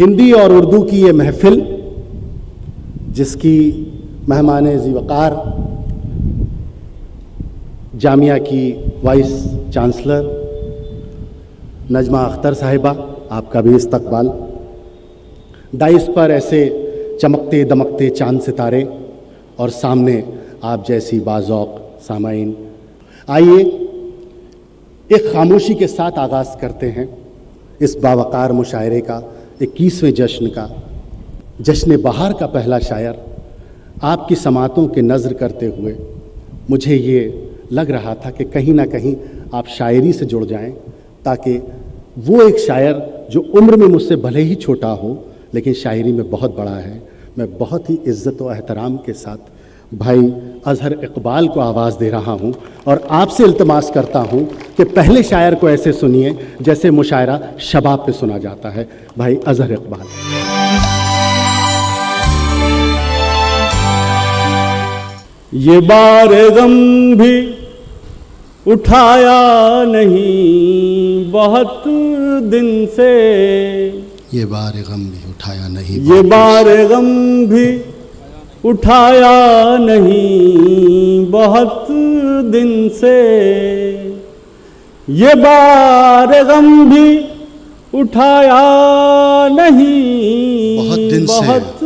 हिंदी और उर्दू की ये महफिल, जिसकी मेहमान ज़ीवकार जामिया की वाइस चांसलर नजमा अख्तर साहिबा, आपका भी इस्तकबाल। डाइस पर ऐसे चमकते दमकते चांद सितारे और सामने आप जैसी बाज़ौक़ सामाईन। आइए एक खामोशी के साथ आगाज़ करते हैं इस बावकार मुशायरे का, 21वें जश्न का। जश्न बहार का पहला शायर आपकी समातों के नज़र करते हुए मुझे ये लग रहा था कि कहीं ना कहीं आप शायरी से जुड़ जाएं, ताकि वो एक शायर जो उम्र में मुझसे भले ही छोटा हो लेकिन शायरी में बहुत बड़ा है, मैं बहुत ही इज़्ज़त व एहतराम के साथ भाई अज़हर इकबाल को आवाज़ दे रहा हूँ और आपसे इल्तमास करता हूँ कि पहले शायर को ऐसे सुनिए जैसे मुशायरा शबाब पे सुना जाता है। भाई अज़हर इकबाल। ये बार गम भी उठाया नहीं बहुत दिन से, ये बार गम भी उठाया नहीं, ये बार गम भी उठाया नहीं बहुत दिन से, ये बार गम भी उठाया नहीं बहुत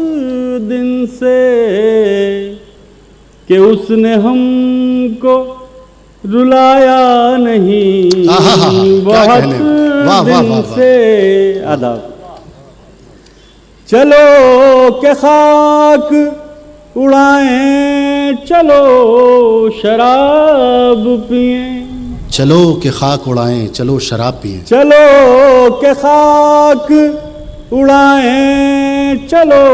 दिन से कि उसने हमको रुलाया नहीं बहुत दिन से। आदाब। चलो के खाक उड़ाएं, चलो शराब पिएं, चलो के खाक उड़ाएं, चलो शराब पिएं, चलो के खाक उड़ाएं, चलो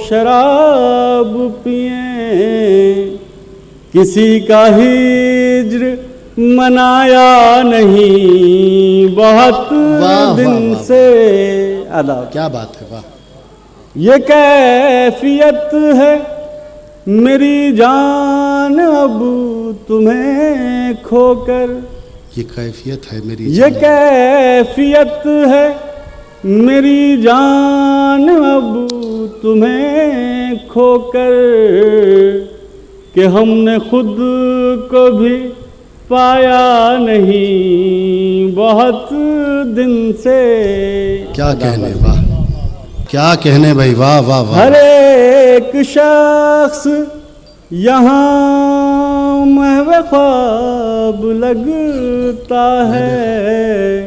शराब पिएं। किसी का हिज्र मनाया नहीं बहुत दिन से। अदा क्या बात है, वाह। ये कैफियत है मेरी जान अब तुम्हें खोकर, ये कैफियत है मेरी, ये कैफियत है मेरी जान अब तुम्हें खोकर कि हमने खुद को भी पाया नहीं बहुत दिन से। क्या कहने, वाह क्या कहने भाई, वाह वाह वाह। हर एक शख्स यहाँ महव ख्वाब लगता है,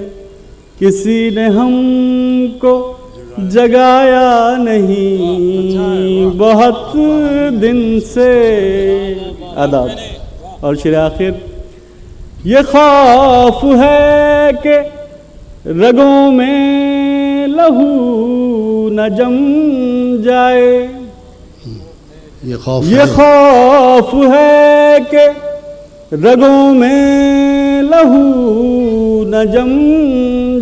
किसी ने हमको जगाया नहीं बहुत दिन से। आदाब। और शेर आखिर, ये खौफ है कि रगों में लहू न जम जाए, ये खौफ है कि रगों में लहू न जम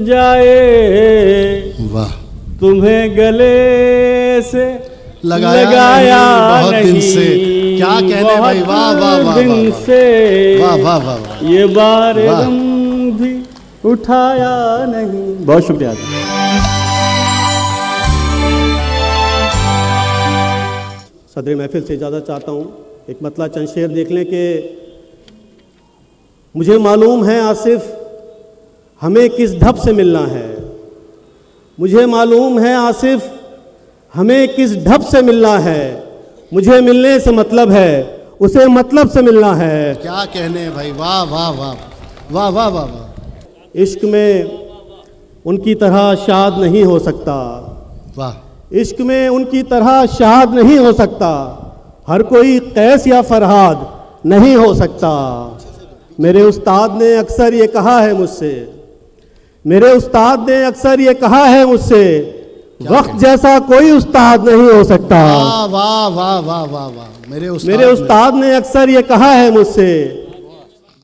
जाए। वाह। तुम्हें गले से लगाया बहुत दिन से। क्या कहने भाई, वाह वाह वाह दिन से। वाह वाह वाह। ये बार गम भी उठाया नहीं। बहुत शुक्रिया। सदर महफिल से इजाज़त चाहता हूँ। एक मतला चंद शेर देख लें कि मुझे मालूम है आसिफ हमें किस ढप से मिलना है, मुझे मालूम है आसिफ हमें किस ढप से मिलना है, मुझे मिलने से मतलब है उसे मतलब से मिलना है। क्या कहने भाई, वाह वाह वाह वाह वाह वाह वाह। इश्क में उनकी तरह शाद नहीं हो सकता, वाह। इश्क में उनकी तरह शाद नहीं हो सकता, हर कोई कैस या फरहाद नहीं हो सकता। मेरे उस्ताद ने अक्सर ये कहा है मुझसे, मेरे उस्ताद ने अक्सर ये कहा है मुझसे, वक्त जैसा कोई उस्ताद नहीं हो सकता। वाह वाह वाह वाह वाह वाह। मेरे उस्ताद ने अक्सर ये कहा है मुझसे,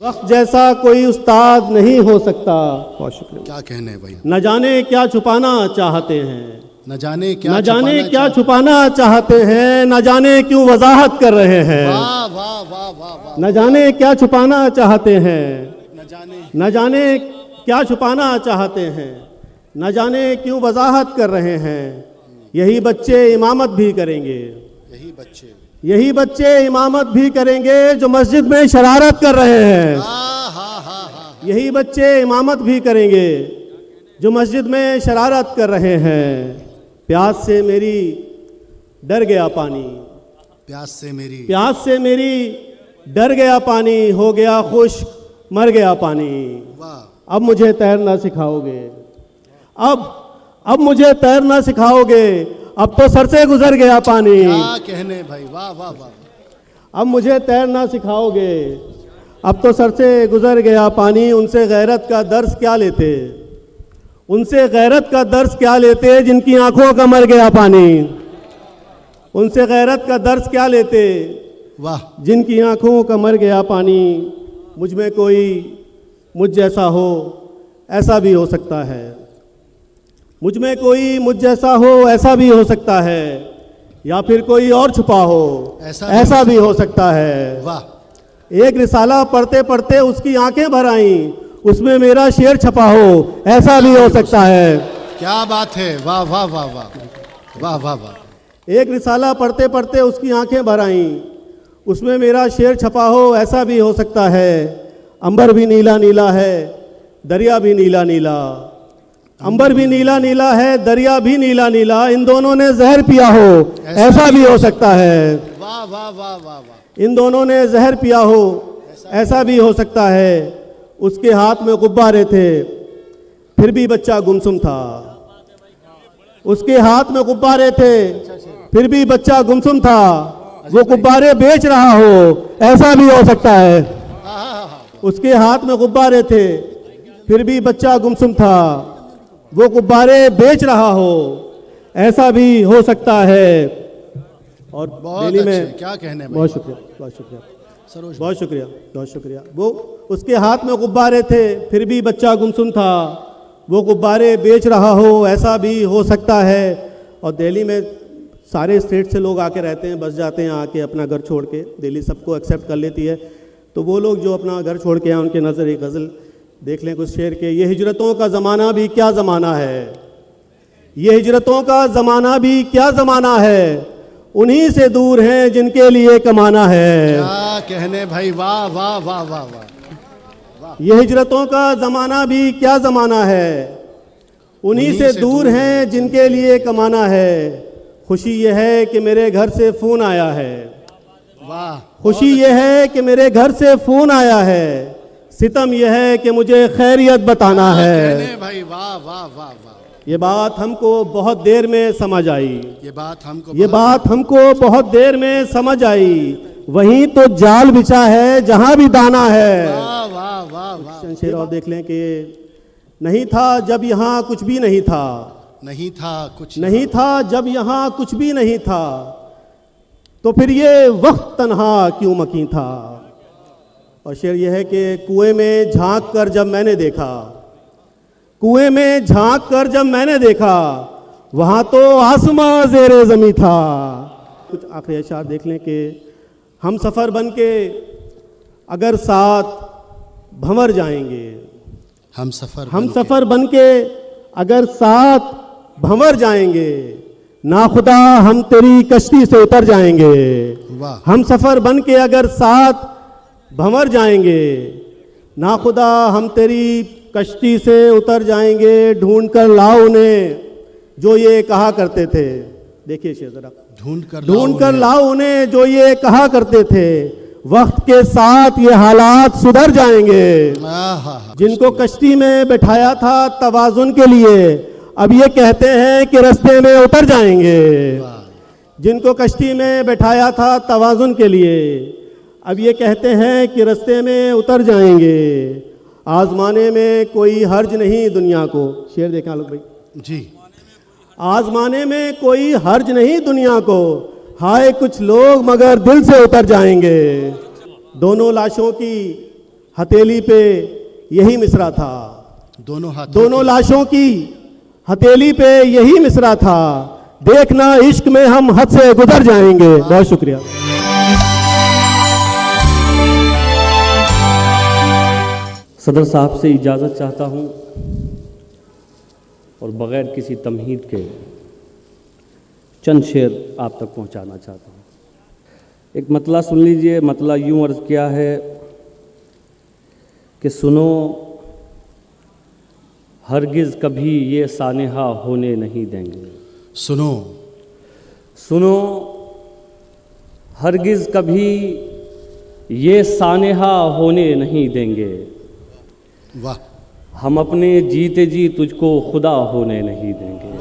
वक्त जैसा कोई उस्ताद नहीं हो सकता। बहुत शुक्रिया। क्या कहने भाई। न जाने क्या छुपाना चाहते हैं, न जाने क्या छुपाना चाहते हैं, न जाने क्यों वजाहत कर रहे हैं। वाह वाह वाह वाह। न जाने क्या छुपाना चाहते हैं, न जाने न जाने क्या छुपाना चाहते हैं, न जाने क्यों वजाहत कर रहे हैं, यही बच्चे इमामत भी करेंगे। यही बच्चे इमामत भी करेंगे जो मस्जिद में शरारत कर रहे हैं। यही बच्चे इमामत भी करेंगे जो मस्जिद में शरारत कर रहे हैं। प्यास से मेरी डर गया पानी, प्यास से मेरी डर गया पानी, हो गया खुश्क मर गया पानी। अब मुझे तैरना सिखाओगे, अब मुझे तैरना सिखाओगे, अब तो सर से गुजर गया पानी। क्या कहने भाई, वाह वाह वाह। अब मुझे तैरना सिखाओगे, अब तो सर से गुजर गया पानी। उनसे गैरत का दर्स क्या लेते, उनसे गैरत का दर्स क्या लेते जिनकी आंखों का मर गया पानी। उनसे गैरत का दर्स क्या लेते, वाह, जिनकी आंखों का मर गया पानी। मुझ में कोई मुझ जैसा हो, ऐसा भी हो सकता है। मुझ में कोई मुझ जैसा हो, ऐसा भी हो सकता है। या फिर कोई और छुपा हो, ऐसा भी हो सकता है। वाह। एक रिसाला पढ़ते पढ़ते उसकी आंखें भर आईं, उसमें मेरा शेर छपा हो, ऐसा भी हो सकता है। क्या बात है, वाह वाह वाह वाह वाह वाह वाह। एक रिसाला पढ़ते पढ़ते उसकी आंखें भर आईं, उसमें मेरा शेर छपा हो, ऐसा भी हो सकता है। अंबर भी नीला नीला है, दरिया भी नीला नीला। अंबर भी नीला नीला है, दरिया भी नीला नीला। इन दोनों ने जहर पिया हो, ऐसा भी हो सकता है। वाह वाह वाह वाह वाह। इन दोनों ने जहर पिया हो, ऐसा भी हो सकता है। उसके हाथ में गुब्बारे थे, फिर भी बच्चा गुमसुम था। उसके हाथ में गुब्बारे थे, फिर भी बच्चा गुमसुम था। वो गुब्बारे बेच रहा हो, ऐसा भी हो सकता है। उसके हाथ में गुब्बारे थे, फिर भी बच्चा गुमसुम था। वो गुब्बारे बेच रहा हो, ऐसा भी हो सकता है। और दिल्ली में क्या कहने, बहुत शुक्रिया, बहुत शुक्रिया, सरोज, बहुत शुक्रिया, बहुत शुक्रिया। वो उसके हाथ में गुब्बारे थे, फिर भी बच्चा गुमसुम था। वो गुब्बारे बेच रहा हो, ऐसा भी हो सकता है। और दिल्ली में सारे स्टेट से लोग आके रहते हैं, बस जाते हैं आके अपना घर छोड़ के। दिल्ली सबको एक्सेप्ट कर लेती है। तो वो लोग जो अपना घर छोड़ के आए, उनके नज़र एक गज़ल देख लें कुछ शेर के। ये हिजरतों का ज़माना भी क्या ज़माना है, ये हिजरतों का ज़माना भी क्या ज़माना है। उन्हीं से दूर हैं जिनके लिए कमाना है। क्या कहने भाई, वाह वाह वाह वाह वाह। ये हिजरतों का ज़माना भी क्या ज़माना है, उन्हीं से दूर हैं जिनके लिए कमाना है। खुशी यह है कि मेरे घर से फ़ोन आया है, वाह। खुशी यह है कि मेरे घर से फ़ोन आया है। सितम यह है कि मुझे खैरियत बताना है। कहने भाई, वाह वाह वाह वाह। ये बात हमको बहुत देर में समझ आई, ये बात हमको बहुत देर में समझ आई। वहीं तो जाल बिछा है जहां भी दाना है। वाह वाह वाह वाह। शेर और देख लें कि नहीं था जब यहाँ कुछ भी नहीं था, नहीं था कुछ, नहीं था जब यहाँ कुछ भी नहीं था, तो फिर ये वक्त तन्हा क्यों मकीं था। और शेर यह है कि कुएं में झांक कर जब मैंने देखा, कुएं में झांक कर जब मैंने देखा, वहां तो आसमां ज़ेरे ज़मीं था। कुछ आखिरी अशार देख लें कि हम सफ़र बन के अगर साथ भंवर जाएंगे, हम सफ़र बन के अगर साथ भंवर जाएंगे, ना खुदा हम तेरी कश्ती से उतर जाएंगे। वाह। हम सफ़र बन के अगर साथ भंवर जाएंगे, ना खुदा हम तेरी कश्ती से उतर जाएंगे। ढूंढ कर लाओ उन्हें जो ये कहा करते थे। देखिए शेर जरा, ढूंढ कर लाओ उन्हें जो ये कहा करते थे, वक्त के साथ ये हालात सुधर जाएंगे। जिनको कश्ती में बैठाया था तवाजुन के लिए, अब ये कहते हैं कि रास्ते में उतर जाएंगे। जिनको कश्ती में बैठाया था तवाजुन के लिए, अब ये कहते हैं कि रास्ते में उतर जाएंगे। आजमाने में कोई हर्ज नहीं दुनिया को। शेर देखा लोग भाई जी। आजमाने में कोई हर्ज नहीं दुनिया को, हाय कुछ लोग मगर दिल से उतर जाएंगे। दोनों लाशों की हथेली पे यही मिसरा था, दोनों लाशों की हथेली पे यही मिसरा था। देखना इश्क में हम हद से गुजर जाएंगे। बहुत शुक्रिया। सदर साहब से इजाज़त चाहता हूँ। और बग़ैर किसी तमहीद के चंद शेर आप तक पहुंचाना चाहता हूं। एक मतला सुन लीजिए। मतला यूं अर्ज़ किया है कि सुनो, हरगिज़ कभी ये सानेहा होने नहीं देंगे। सुनो, सुनो, हरगिज़ कभी ये सानेहा होने नहीं देंगे। वाह, हम अपने जीते जी तुझको खुदा होने नहीं देंगे।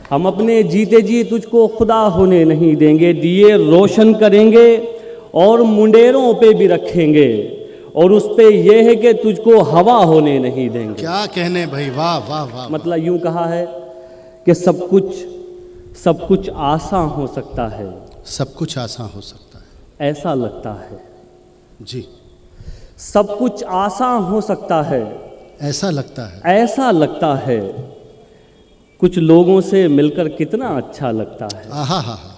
हम अपने जीते जी तुझको खुदा होने नहीं देंगे। दिए रोशन करेंगे और मुंडेरों पे भी रखेंगे, और उस पे ये है कि तुझको हवा होने नहीं देंगे। क्या कहने भाई, वाह वाह वाह। मतलब यूं कहा है कि सब कुछ आसान हो सकता है, सब कुछ आसान हो सकता है। ऐसा लगता है। जी, सब कुछ आसान हो सकता है, ऐसा लगता है। ऐसा लगता है। कुछ लोगों से मिलकर कितना अच्छा लगता है। आहा हा हा।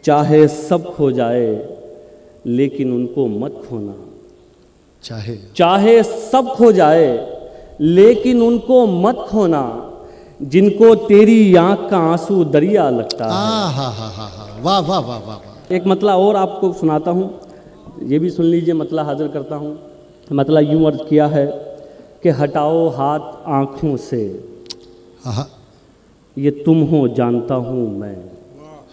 चाहे सब खो जाए लेकिन उनको मत खोना। चाहे सब खो जाए लेकिन उनको मत खोना, जिनको तेरी आंख का आंसू दरिया लगता है। हा हा हा हा, वाह वाह वाह वाह वाह। एक मतला और आपको सुनाता हूँ, ये भी सुन लीजिए। मतला हाजिर करता हूँ। मतला यूं अर्ज किया है कि हटाओ हाथ आँखों से, आहा, ये तुम हो जानता हूँ मैं।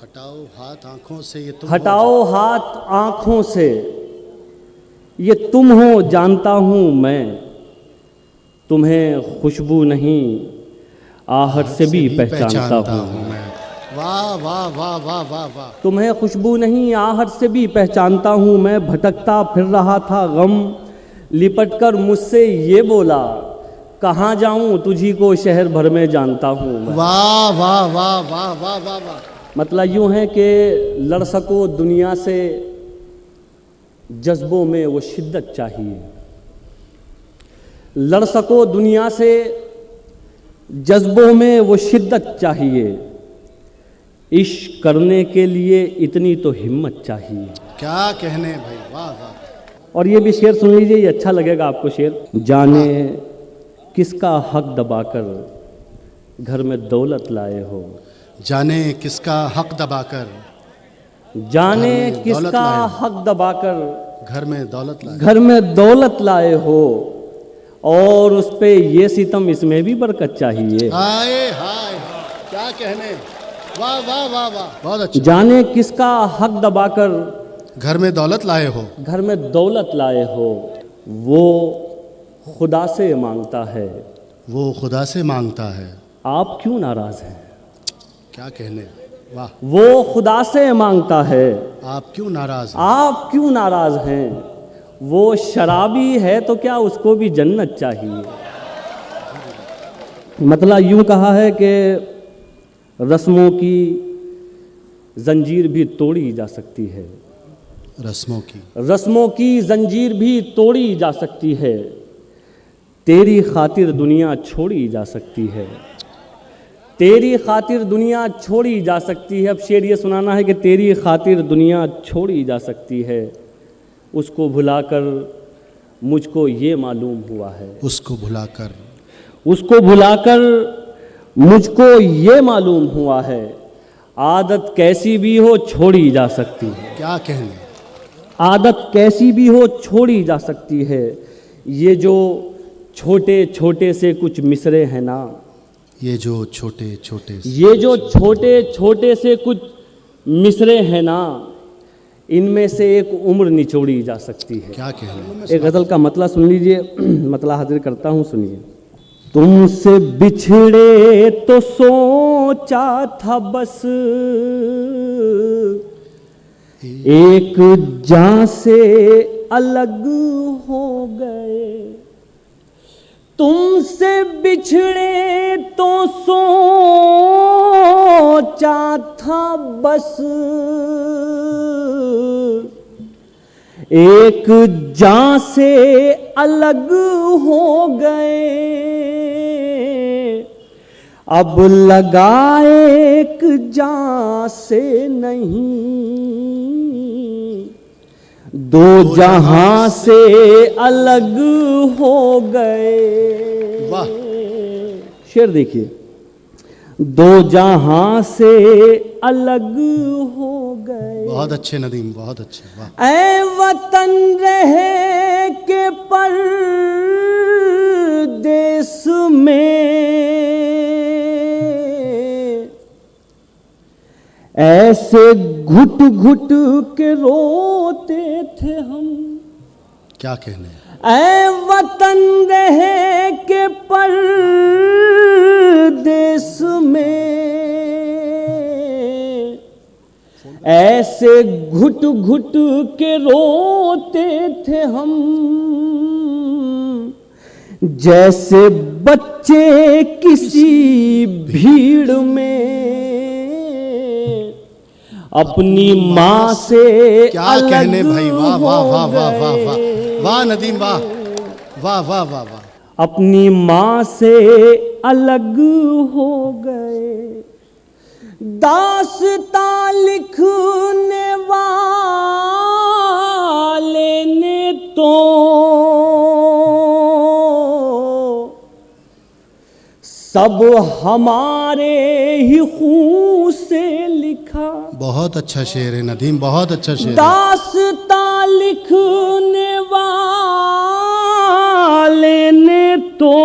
हटाओ हाथ आंखों से, ये तुम हटाओ हाथ आँखों से, ये तुम हो जानता हूँ मैं। तुम्हें खुशबू नहीं आहट से भी पहचानता हूँ मैं। वाह वाह वाह वाह वाह वाह। तुम्हें खुशबू नहीं आहट से भी पहचानता हूँ मैं। भटकता फिर रहा था गम लिपट कर मुझसे ये बोला, कहाँ जाऊँ तुझी को शहर भर में जानता हूँ मैं। वाह वाह वाह वाह वाह वाह वाह। मतलब यूँ है कि लड़ सको दुनिया से, जज्बों में वो शिद्दत चाहिए। लड़ सको दुनिया से, जज्बों में वो शिद्दत चाहिए। इश्क करने के लिए इतनी तो हिम्मत चाहिए। क्या कहने भाई, वाह वाह। और ये भी शेर सुन लीजिए, ये अच्छा लगेगा आपको शेर। जाने किसका हक दबाकर घर में दौलत लाए हो। जाने किसका हक दबाकर, जाने घर में दौलत किसका लाए हो। हक दबाकर घर में दौलत लाए। घर में दौलत लाए हो, और उस पे ये सितम इसमें भी बरकत चाहिए। हाय हाय, क्या कहने, वाह वाह वाह वाह, बहुत अच्छा। जाने किसका हक दबाकर घर में दौलत लाए हो, घर में दौलत लाए हो, वो खुदा से मांगता है। वो खुदा से मांगता है। आप क्यों नाराज हैं। क्या कहने, वाह। वो खुदा से मांगता है, आप क्यों नाराज हैं? आप क्यों नाराज हैं। वो शराबी है तो क्या उसको भी जन्नत चाहिए। मतलब यूं कहा है कि रस्मों की जंजीर भी तोड़ी जा सकती है। रस्मों की जंजीर भी तोड़ी जा सकती है। तेरी खातिर दुनिया छोड़ी जा सकती है। तेरी खातिर दुनिया छोड़ी जा सकती है। अब शेर ये सुनाना है कि तेरी खातिर दुनिया छोड़ी जा सकती है। उसको भुलाकर मुझको ये मालूम हुआ है। उसको भुलाकर मुझको ये मालूम हुआ है, आदत कैसी भी हो छोड़ी जा सकती है। क्या कहने, आदत कैसी भी हो छोड़ी जा सकती है। ये जो छोटे छोटे से कुछ मिसरे हैं ना, ये जो छोटे छोटे से कुछ मिसरे हैं ना, इनमें से एक उम्र निचोड़ी जा सकती है। क्या कहने। एक गज़ल का मतला सुन लीजिए, मतला हाजिर करता हूँ, सुनिए। तुमसे बिछड़े तो सोचा था बस, एक जान से अलग हो गए। तुमसे बिछड़े तो सोचा था बस, एक जान से अलग हो गए। अब लगाए एक जान से नहीं, दो जहां से अलग हो गए। वाह। शेर देखिए, दो जहां से अलग हो गए, बहुत अच्छे नदीम, बहुत अच्छे, वाह। ऐ वतन रहे के परदेस में, ऐसे घुट घुट के रोते थे हम। क्या कहने, ऐ वतन रहे के परदेस में, ऐसे घुट घुट के रोते थे हम, जैसे बच्चे किसी भीड़ में अपनी माँ से क्या अलग कहने भाई, वाह वाह वाह वाह वाह वाह, हो वाह नदीम, वाह वाह वाह वाह वाह। अपनी माँ से अलग हो गए, दास्तां लिखने वाले ने तो सब हमारे ही खून से लिखा। बहुत अच्छा शेर है नदीम, बहुत अच्छा शेर है। दास्तां लिखने वाले ने तो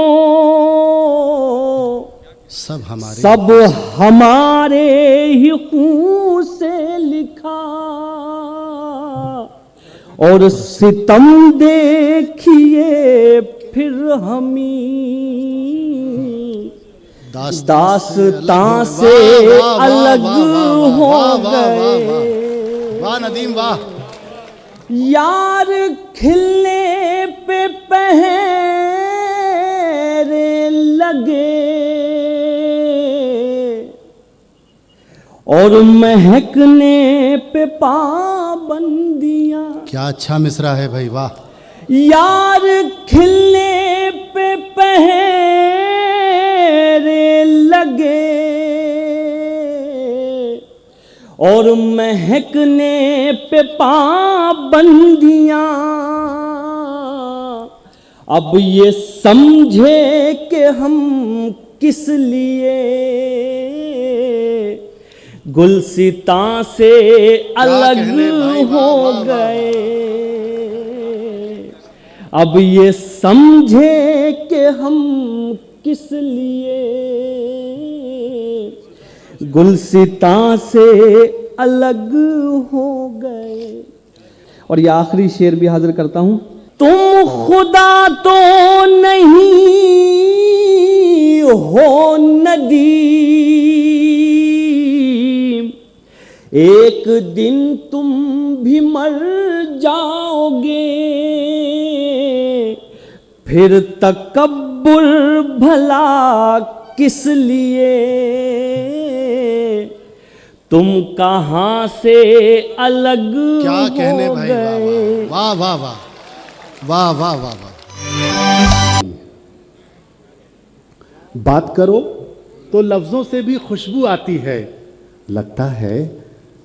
सब हमारे ही खून से लिखा, और सितम देखिए फिर हमी दास्तां से अलग हो गए। वाह नदीम, वाह। यार खिलने पे पहरे लगे, और महकने पे पाबंदियां। क्या अच्छा मिसरा है भाई, वाह। यार खिलने पे पहरे लगे, और महकने पे पाबंदियां। अब ये समझे कि हम किस लिए गुलसितां से अलग हो गए। अब ये समझे कि हम किस लिए गुलसितां से अलग हो गए। और ये आखिरी शेर भी हाजिर करता हूं। तुम खुदा तो नहीं हो नदीम, एक दिन तुम भी मर जाओगे, फिर तकब्बुर भला किस लिए, तुम कहां से अलग क्या कहने हो भाई, गए। वाह वाह वाह वाह वाह वाह वाह। बात करो तो लफ्जों से भी खुशबू आती है, लगता है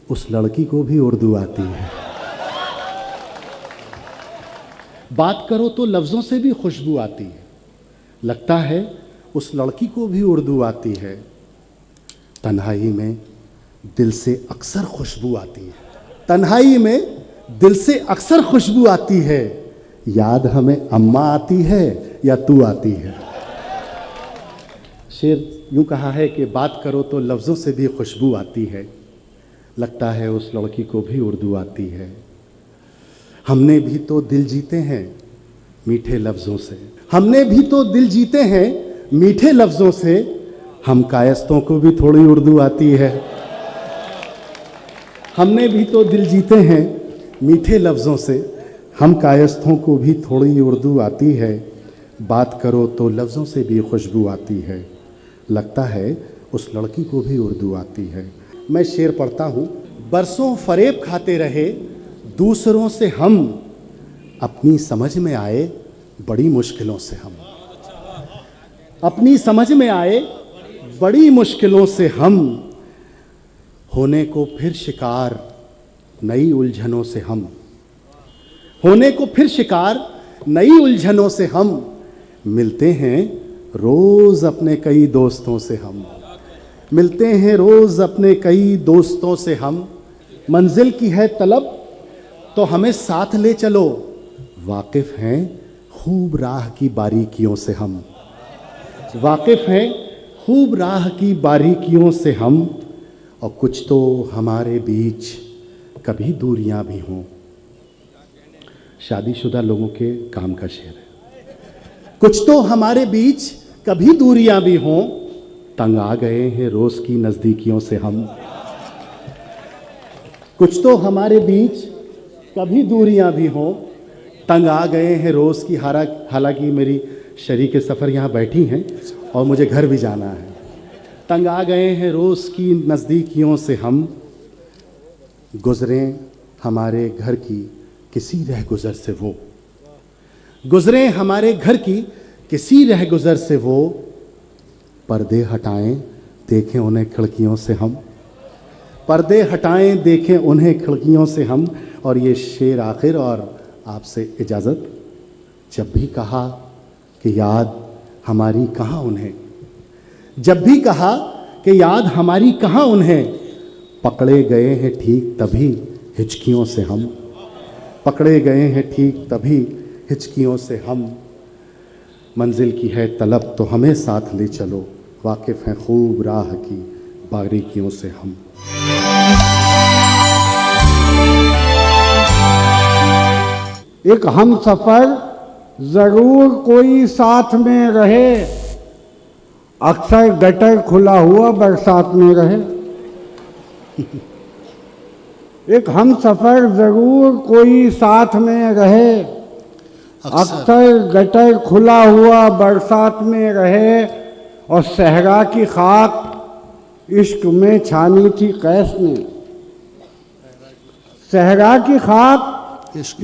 उस लड़की को भी उर्दू आती है। बात करो तो लफ्जों से भी खुशबू आती है, लगता है उस लड़की को भी उर्दू आती है। तन्हाई में दिल से अक्सर खुशबू आती है, तन्हाई में दिल से अक्सर खुशबू आती है। याद हमें अम्मा आती है या तू आती है। शेर यूं कहा है कि बात करो तो लफ्ज़ों से भी खुशबू आती है, लगता है उस लड़की को भी उर्दू आती है। हमने भी तो दिल जीते हैं मीठे लफ्ज़ों से, हमने भी तो दिल जीते हैं मीठे लफ्ज़ों से। हम कायस्तों को भी थोड़ी उर्दू आती है। हमने भी तो दिल जीते हैं मीठे लफ्ज़ों से, हम कायस्थों को भी थोड़ी उर्दू आती है। बात करो तो लफ्ज़ों से भी खुशबू आती है, लगता है उस लड़की को भी उर्दू आती है। मैं शेर पढ़ता हूँ। बरसों फरेब खाते रहे दूसरों से हम, अपनी समझ में आए बड़ी मुश्किलों से हम, अपनी समझ में आए बड़ी मुश्किलों से हम। होने को फिर शिकार नई उलझनों से हम, होने को फिर शिकार नई उलझनों से हम। मिलते हैं रोज अपने कई दोस्तों से हम, मिलते हैं रोज अपने कई दोस्तों से हम, मंजिल की है तलब तो हमें साथ ले चलो, वाकिफ हैं खूब राह की बारीकियों से हम, वाकिफ हैं खूब राह की बारीकियों से हम, और कुछ तो हमारे बीच कभी दूरियां भी हों। शादीशुदा लोगों के काम का शेर है। कुछ तो हमारे बीच कभी दूरियां भी हों, तंग आ गए हैं रोज की नजदीकियों से हम। कुछ तो हमारे बीच कभी दूरियां भी हों, तंग आ गए हैं रोज की। हालांकि मेरी शरीके सफ़र यहाँ बैठी हैं और मुझे घर भी जाना है। तंग आ गए हैं रोज की नज़दीकियों से हम, गुजरें हमारे घर की किसी रह गुजर से वो, गुजरें हमारे घर की किसी रह गुजर से वो, पर्दे हटाएं देखें उन्हें खिड़कियों से हम, पर्दे हटाएं देखें उन्हें खिड़कियों से हम। और ये शेर आखिर, और आपसे इजाज़त। जब भी कहा कि याद हमारी कहाँ उन्हें, जब भी कहा कि याद हमारी कहाँ उन्हें, पकड़े गए हैं ठीक तभी हिचकियों से हम, पकड़े गए हैं ठीक तभी हिचकियों से हम। मंजिल की है तलब तो हमें साथ ले चलो, वाकिफ़ हैं खूब राह की बारीकियों से हम। एक हम सफ़र ज़रूर कोई साथ में रहे, अक्सर गटर खुला हुआ बरसात में रहे। एक हम सफ़र ज़रूर कोई साथ में रहे, अक्सर गटर खुला हुआ बरसात में रहे। और सहरा की खाक इश्क में छानी थी कैस ने, सहरा की खाक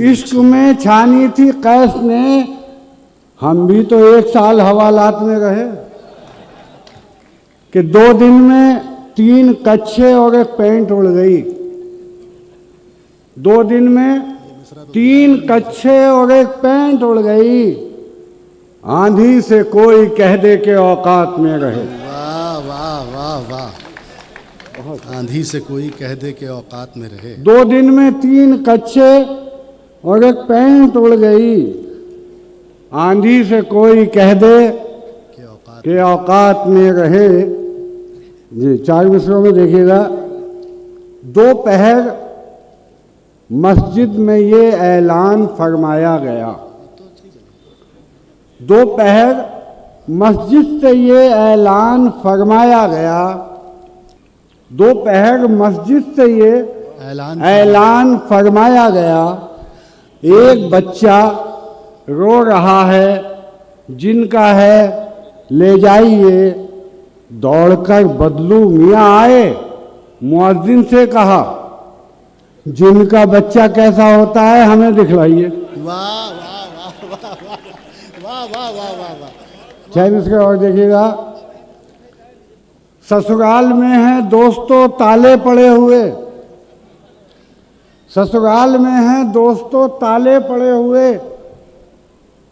इश्क में छानी थी कैस ने। हम भी तो 1 साल हवालात में रहे कि 2 दिन में 3 कच्छे और 1 पैंट उड़ गई। 2 दिन में 3 कच्छे और 1 पैंट उड़ गई। आंधी से कोई कह दे के औकात में रहे। वाह वाह वाह वाह, आंधी से कोई कह दे के औकात में रहे। 2 दिन में 3 कच्छे और 1 पैंट उड़ गई। आंधी से कोई कह दे कि औकात में रहे। जी 4 मिसरों में देखिएगा। दोपहर मस्जिद में ये ऐलान फरमाया गया, दोपहर मस्जिद से ये ऐलान फरमाया गया, दोपहर मस्जिद से ये ऐलान फरमाया गया। एक बच्चा रो रहा है, जिनका है ले जाइए। दौड़कर बदलू मियाँ आए, मुअज्जिन से कहा जिनका बच्चा कैसा होता है हमें दिखलाइए। वाह वाह वाह वाह वाह वाह वाह वाह वाह। चैन इसका और देखिएगा। ससुराल में है दोस्तों ताले पड़े हुए, ससुराल में है दोस्तों ताले पड़े हुए।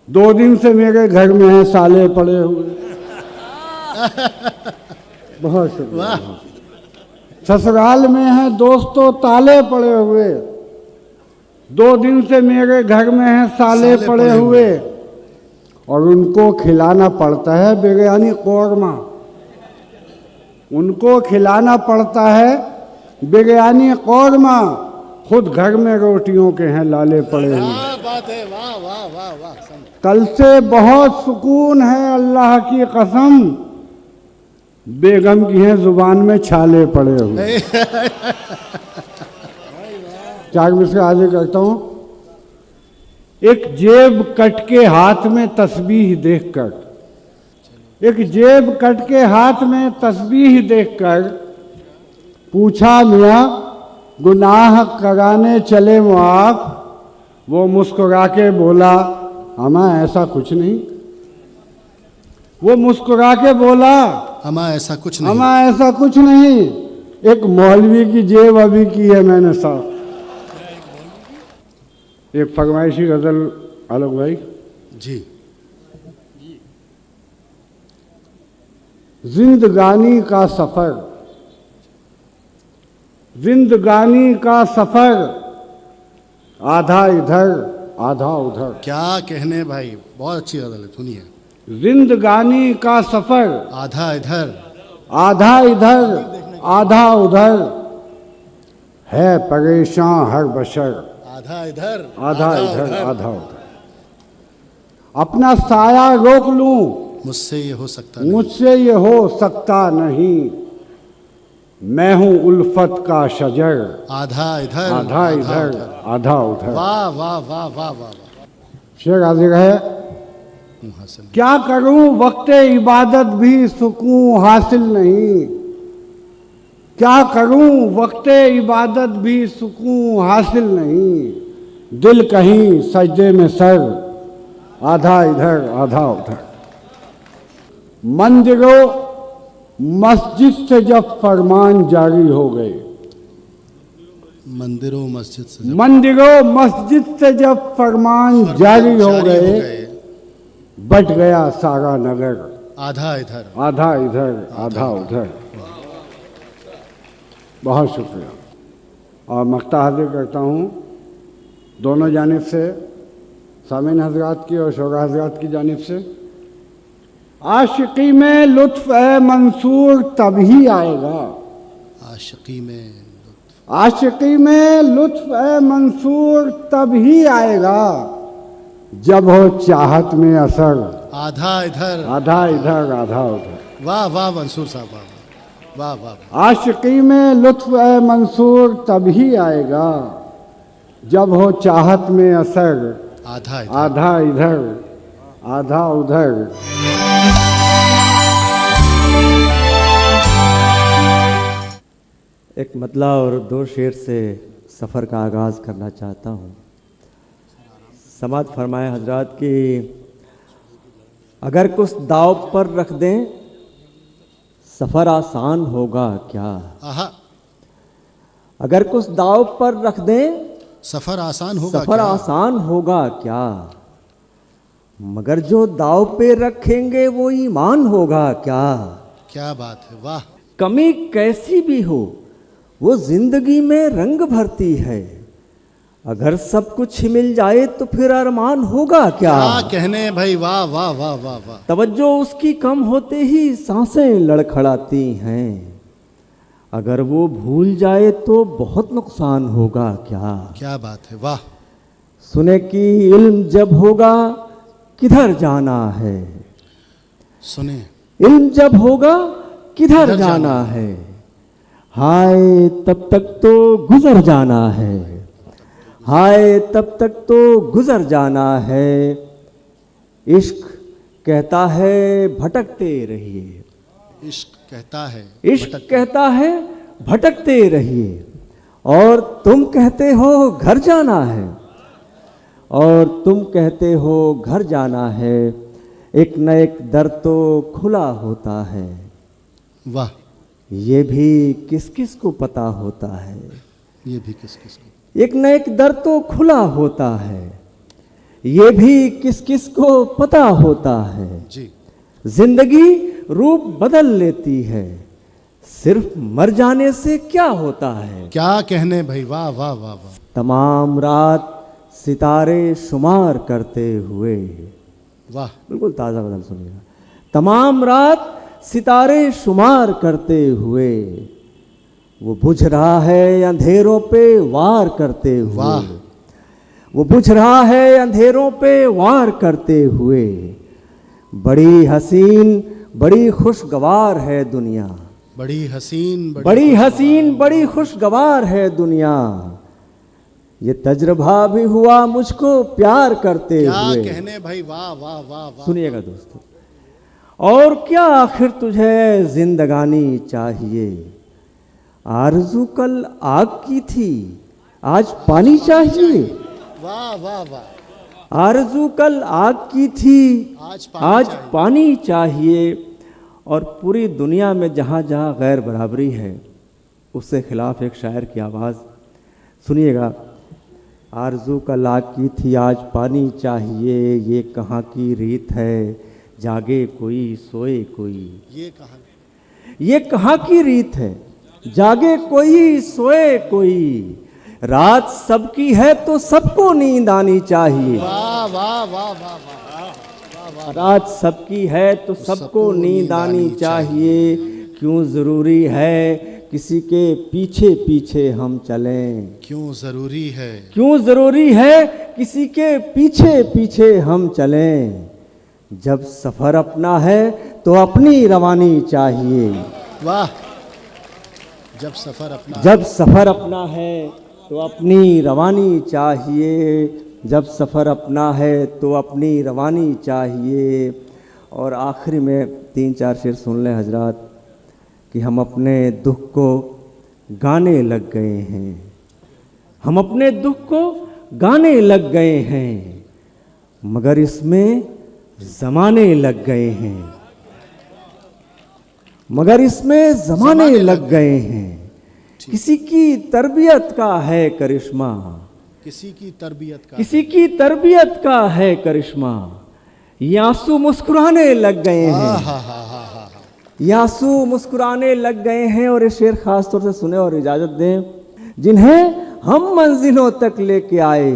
2 दिन से मेरे घर में है साले पड़े हुए। बहुत शुक्रिया। ससुराल में है दोस्तों ताले पड़े हुए, 2 दिन से मेरे घर में है साले पड़े हुए। और उनको खिलाना पड़ता है बिरयानी कौरमा, उनको खिलाना पड़ता है बिरयानी कौरमा। खुद घर में रोटियों के हैं लाले पड़े हुए। बात है, वाह वाह वाह वाह। कल से बहुत सुकून है अल्लाह की कसम, बेगम की हैं जुबान में छाले पड़े हुए। 4 मिनट आगे करता हूं। एक जेब कट के हाथ में तस्बीह देखकर, एक जेब कट के हाथ में तस्बीह देखकर पूछा मियाँ गुनाह कराने चले मुआफ। वो मुस्कुरा के बोला अमा ऐसा कुछ नहीं। वो मुस्कुरा के बोला अमा ऐसा कुछ नहीं, अमा ऐसा कुछ नहीं। एक मौलवी की जेब अभी की है मैंने साफ। एक फरमाइशी गजल आलोक भाई। जी। जिंदगानी का सफर, जिंदगानी का सफर, आधा इधर आधा उधर। क्या कहने भाई, बहुत अच्छी गजल है, सुनिए। जिंदगानी का सफर, आधा इधर आधा इधर आधा उधर, है परेशान हर बशर, आधा इधर आधा इधर आधा उधर। अपना साया रोक लूं, मुझसे ये हो सकता नहीं। मुझसे ये हो सकता नहीं, मैं हूं उल्फत का शजर, आधा इधर आधा इधर आधा उधर। वाह वाह वाह वाह वाह वाह। शेर हाजिर है। हासिल क्या करूं वक्ते इबादत भी सुकून हासिल नहीं, क्या करूं वक्ते इबादत भी सुकून हासिल नहीं, दिल कहीं सजदे में सर, आधा इधर आधा उधर। मंदिरों मस्जिद से जब फरमान जारी हो गए, मंदिरों मस्जिद से मंदिरों मस्जिद से जब फरमान जारी हो गए, बट गया सारा नगर, आधा इधर आधा इधर आधा उधर। बहुत शुक्रिया। और मख्ता हाजिर करता हूँ दोनों जानिब से, सामीन हजरात की और शोरा हजरात की जानिब से। आशिकी में लुत्फ है मंसूर तभी आएगा, आशिकी में, आशिकी में लुत्फ है मंसूर तभी आएगा, जब हो चाहत में असर, आधा इधर आधा इधर आधा उधर। वाह वाह मंसूर साहब, वाह वाह वाह वाह। आशिकी में लुत्फ है मंसूर तभी आएगा, जब हो चाहत में असर, आधा इधर आधा इधर आधा उधर। एक मतला और दो शेर से सफ़र का आगाज़ करना चाहता हूँ। समात फरमाए हजरात कि अगर कुछ दाव पर रख दें सफ़र आसान होगा क्या, आहा, अगर कुछ दाव पर रख दें सफर आसान होगा सफ़र क्या? आसान होगा क्या, मगर जो दाव पे रखेंगे वो ईमान होगा क्या। क्या बात है, वाह। कमी कैसी भी हो वो जिंदगी में रंग भरती है, अगर सब कुछ ही मिल जाए तो फिर अरमान होगा क्या। क्या कहने भाई, वाह वाह वाह वाह वाह। तवज्जो उसकी कम होते ही सांसें लड़खड़ाती हैं, अगर वो भूल जाए तो बहुत नुकसान होगा क्या। क्या बात है, वाह। सुने कि इल्म जब होगा किधर जाना है, सुने इल्म जब होगा किधर किधर जाना जाना है, हाय तब तक तो गुजर जाना है, हाय तब तक तो गुजर जाना है। इश्क कहता है भटकते रहिए, इश्क कहता है, इश्क कहता है भटकते रहिए, और तुम कहते हो घर जाना है, और तुम कहते हो घर जाना है। एक न एक दर तो खुला होता है, वाह। ये भी किस किस को पता होता है, ये भी किस किस को, एक न एक दर तो खुला होता है, ये भी किस किस को पता होता है। जी। जिंदगी रूप बदल लेती है, सिर्फ मर जाने से क्या होता है। क्या कहने भाई, वाह वाह वाह वाह। तमाम रात सितारे शुमार करते हुए, वाह। बिल्कुल ताज़ा गज़ल सुनिएगा। तमाम रात सितारे शुमार करते हुए, वो बुझ रहा है अंधेरों पे वार करते हुए, वाह। वो बुझ रहा है अंधेरों पे वार करते हुए। बड़ी हसीन बड़ी खुशगवार है दुनिया, बड़ी हसीन बड़ी हसीन बड़ी खुशगवार है दुनिया, ये तजर्बा भी हुआ मुझको प्यार करते क्या हुए। कहने भाई, वाह वाह वाह वाह। सुनिएगा दोस्तों, और क्या आखिर तुझे जिंदगानी चाहिए, आरज़ू कल आग की थी आज पानी चाहिए, वाह वाह वाह। आरज़ू कल आग की थी आज आज पानी चाहिए। और पूरी दुनिया में जहाँ जहाँ गैर बराबरी है उससे खिलाफ एक शायर की आवाज़ सुनिएगा। आरज़ू कल आग की थी आज पानी चाहिए, ये कहाँ की रीत है जागे कोई सोए कोई, ये कहा, ये कहाँ की रीत है, जागे कोई सोए कोई, रात सबकी है तो सबको नींद आनी चाहिए। वाह वाह वाह वाह वाह। रात सबकी है तो सबको नींद आनी चाहिए। क्यों ज़रूरी है किसी के पीछे पीछे हम चलें, क्यों जरूरी है, क्यों ज़रूरी है किसी के पीछे पीछे हम चलें। जब सफ़र अपना है तो अपनी रवानी चाहिए। वाह। जब सफर अपना, जब सफ़र अपना है तो अपनी रवानी चाहिए। जब सफ़र अपना है तो अपनी रवानी चाहिए। और आखिरी में 3-4 शेर सुन लें हजरात, कि हम अपने दुख को गाने लग गए हैं, हम अपने दुख को गाने लग गए हैं, मगर इसमें ज़माने लग गए हैं, मगर इसमें ज़माने लग गए हैं। किसी की तरबियत का है करिश्मा, किसी की तरबियत का, किसी की तरबियत का है करिश्मा। ये आंसू मुस्कुराने लग गए हैं, ये आंसू मुस्कुराने लग गए हैं। और ये शेर खास तौर से सुने और इजाजत दें, जिन्हें हम मंजिलों तक लेके आए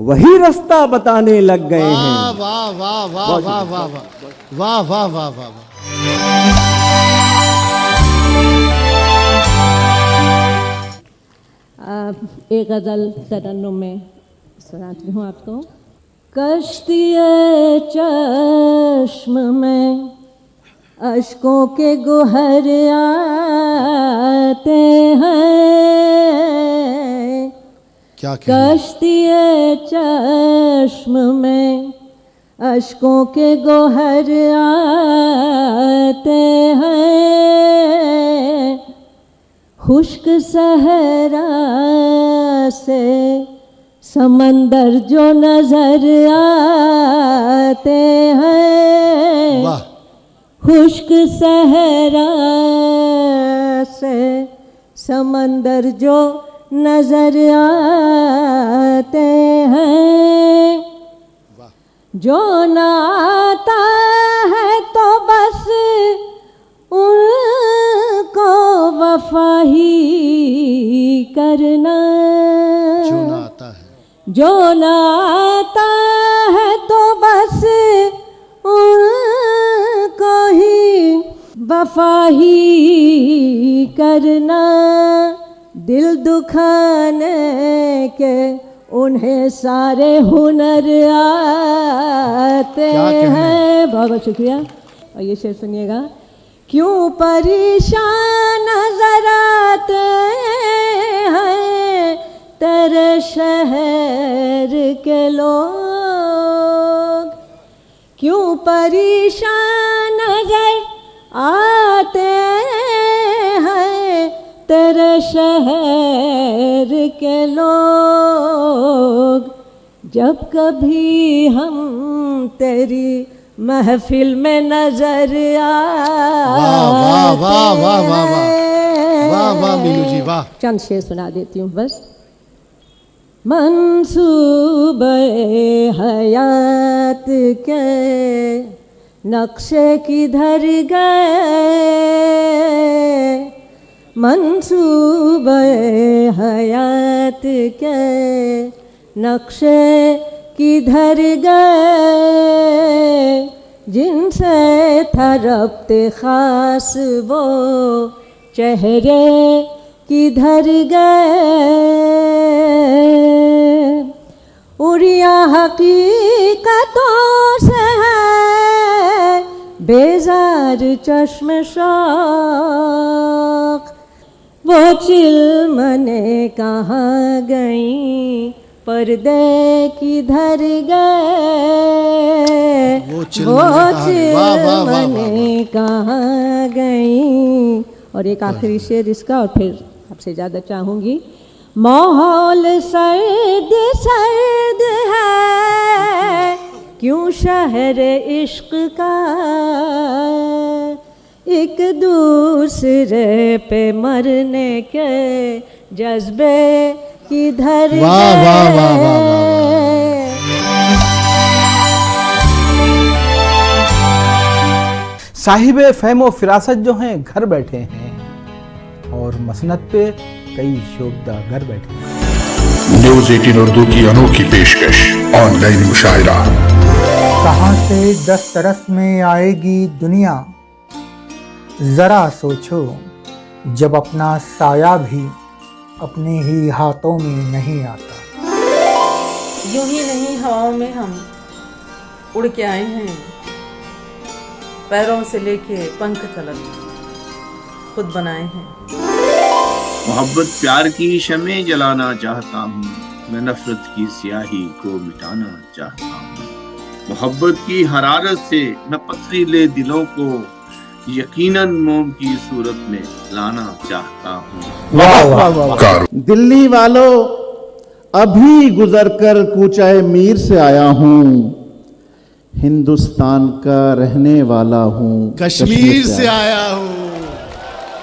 वही रास्ता बताने लग गए हैं। वाह वाह वाह वाह वाह वाह वाह वाह वाह। एक गज़ल तरन्नुम में सुनाती हूँ आपको। कश्ती चश्म में अश्कों के गोहर आते हैं, क्या कहना? कश्ती चश्म में अश्कों के गोहर आते हैं, खुश्क सहरा से समंदर जो नजर आते हैं। वाह। खुश्क सहरा से समंदर जो नजर आते हैं, जो न आता है तो बस उनको वफा ही करना, जो ना आता है, जो न आता है तो बस उनको ही वफा ही करना। दिल दुखाने के उन्हें सारे हुनर आते हैं। बहुत बहुत शुक्रिया। और ये शेर सुनिएगा। क्यों परेशान नजर आते हैं तेरे शहर के लोग, क्यों परेशान नजर आते हैं तेरे शहर के लोग, जब कभी हम तेरी महफिल में नजर आते वाह वाह वाह वाह वाह वाह वाह मीनू जी वाह। चंद शेर सुना देती हूँ बस। मंसूबे हयात के नक्शे किधर गए, मंसूबे हयात के नक्शे किधर गए, जिनसे था रब्ते खास वो चेहरे किधर गए। उड़िया हकीकतों से है बेजार चश्म शौक, वो चिलमने कहाँ गई पर्दे किधर गए, वो चिलमने कहाँ गई। और एक आखिरी शेर इसका, और फिर आपसे ज़्यादा चाहूँगी। माहौल सर्द सर्द है क्यों शहर इश्क का, एक दूसरे पे मरने के जज्बे किधर गए। वाह वाह वाह वाह वाह। साहिब फहमो फिरासत जो हैं घर बैठे हैं और मसनद पे कई शोबदा घर बैठे हैं। न्यूज 18 उर्दू की अनोखी पेशकश ऑनलाइन मुशायरा। कहाँ से दस्तरस में आएगी दुनिया, जरा सोचो जब अपना साया भी अपने ही हाथों में नहीं आता। यूं ही नहीं हवाओं में हम उड़ के आए हैं, पैरों से लेके पंख तलक खुद बनाए हैं। मोहब्बत प्यार की शमे जलाना चाहता हूँ, मैं नफरत की स्याही को मिटाना चाहता हूँ। मोहब्बत की हरारत से मैं पथरीले दिलों को यकीनन मोम की सूरत में लाना चाहता हूँ। वाह वाह वाह। दिल्ली वालों, अभी गुजरकर कूचाए मीर से आया हूँ, हिंदुस्तान का रहने वाला हूँ, कश्मीर से आया हूँ।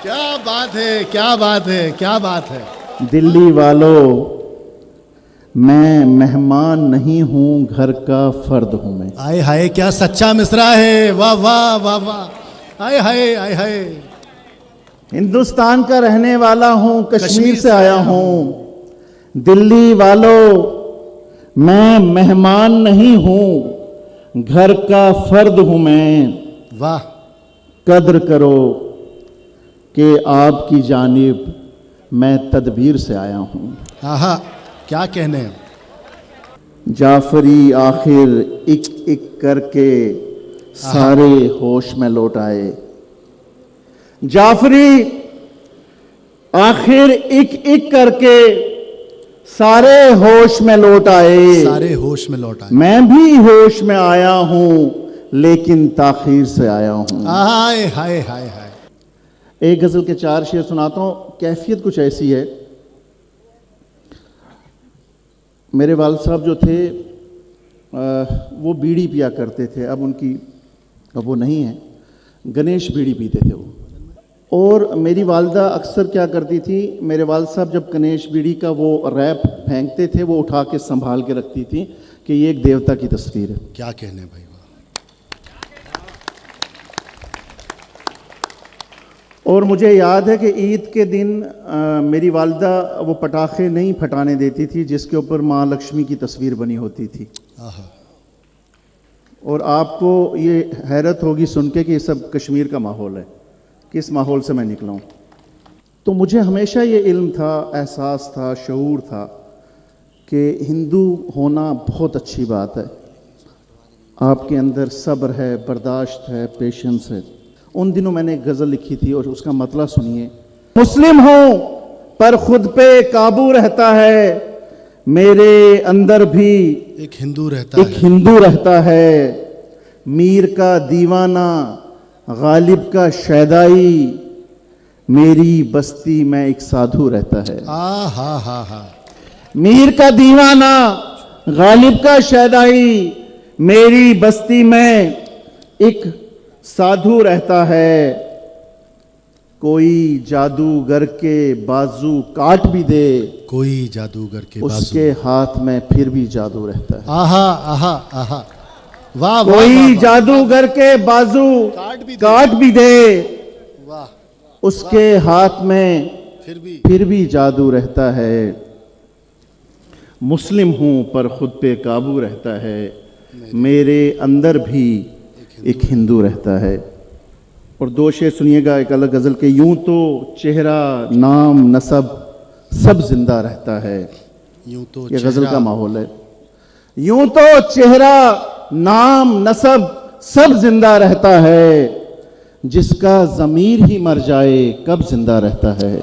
क्या बात है, क्या बात है, क्या बात है। दिल्ली वालों, मैं मेहमान नहीं हूँ, घर का फर्द हूँ मैं। आए हाय, क्या सच्चा मिसरा है। वाह वाह वाह वाह। आए हाय, आए हाय। हिंदुस्तान का रहने वाला हूँ, कश्मीर से आया हूँ। दिल्ली वालों, मैं मेहमान नहीं हूँ, घर का फर्द हूँ मैं। वाह। कद्र करो कि आपकी जानिब मैं तदबीर से आया हूँ। आहा, क्या कहने हैं। जाफरी आखिर एक एक करके सारे होश में लौट आए। जाफरी आखिर एक एक करके सारे होश में लौट आए। सारे होश में लौट आए। मैं भी होश में आया हूं, लेकिन ताखीर से आया हूं। हाय हाय हाय हाय। एक गजल के 4 शेर सुनाता हूं। कैफियत कुछ ऐसी है, मेरे वालिद साहब जो थे वो बीड़ी पिया करते थे। अब वो नहीं है। गणेश बीड़ी पीते थे वो। और मेरी वालदा अक्सर क्या करती थी, मेरे वालिद साहब जब गणेश बीड़ी का वो रैप फेंकते थे, वो उठा के संभाल के रखती थी कि ये एक देवता की तस्वीर है। क्या कहने भाई। और मुझे याद है कि ईद के दिन मेरी वालदा वो पटाखे नहीं फटाने देती थी जिसके ऊपर माँ लक्ष्मी की तस्वीर बनी होती थी। और आपको ये हैरत होगी सुन के कि ये सब कश्मीर का माहौल है, किस माहौल से मैं निकला हूँ। तो मुझे हमेशा ये इल्म था, एहसास था, शऊर था कि हिंदू होना बहुत अच्छी बात है। आपके अंदर सब्र है, बर्दाश्त है, पेशेंस है। उन दिनों मैंने एक गज़ल लिखी थी और उसका मतलब सुनिए। मुस्लिम हूँ पर खुद पे काबू रहता है, मेरे अंदर भी एक हिंदू रहता है। मीर का दीवाना, गालिब का शैदाई, मेरी बस्ती में एक साधु रहता है। मीर का दीवाना, गालिब का शैदाई, मेरी बस्ती में एक साधु रहता है। कोई जादूगर के बाजू काट भी दे, कोई जादूगर के उसके हाथ में फिर भी जादू रहता है। आहा आहा आहा। वाह। कोई जादूगर के बाजू काट भी दे, वाह, उसके हाथ में फिर भी जादू रहता है। मुस्लिम हूं पर खुद पे काबू रहता है, मेरे अंदर भी एक हिंदू रहता है। और 2 शेर सुनिएगा एक अलग गजल के। यूं तो चेहरा, नाम, नसब सब जिंदा रहता है। ये गजल का माहौल है। यूं तो चेहरा, नाम, नसब सब जिंदा रहता है, जिसका ज़मीर ही मर जाए कब जिंदा रहता है।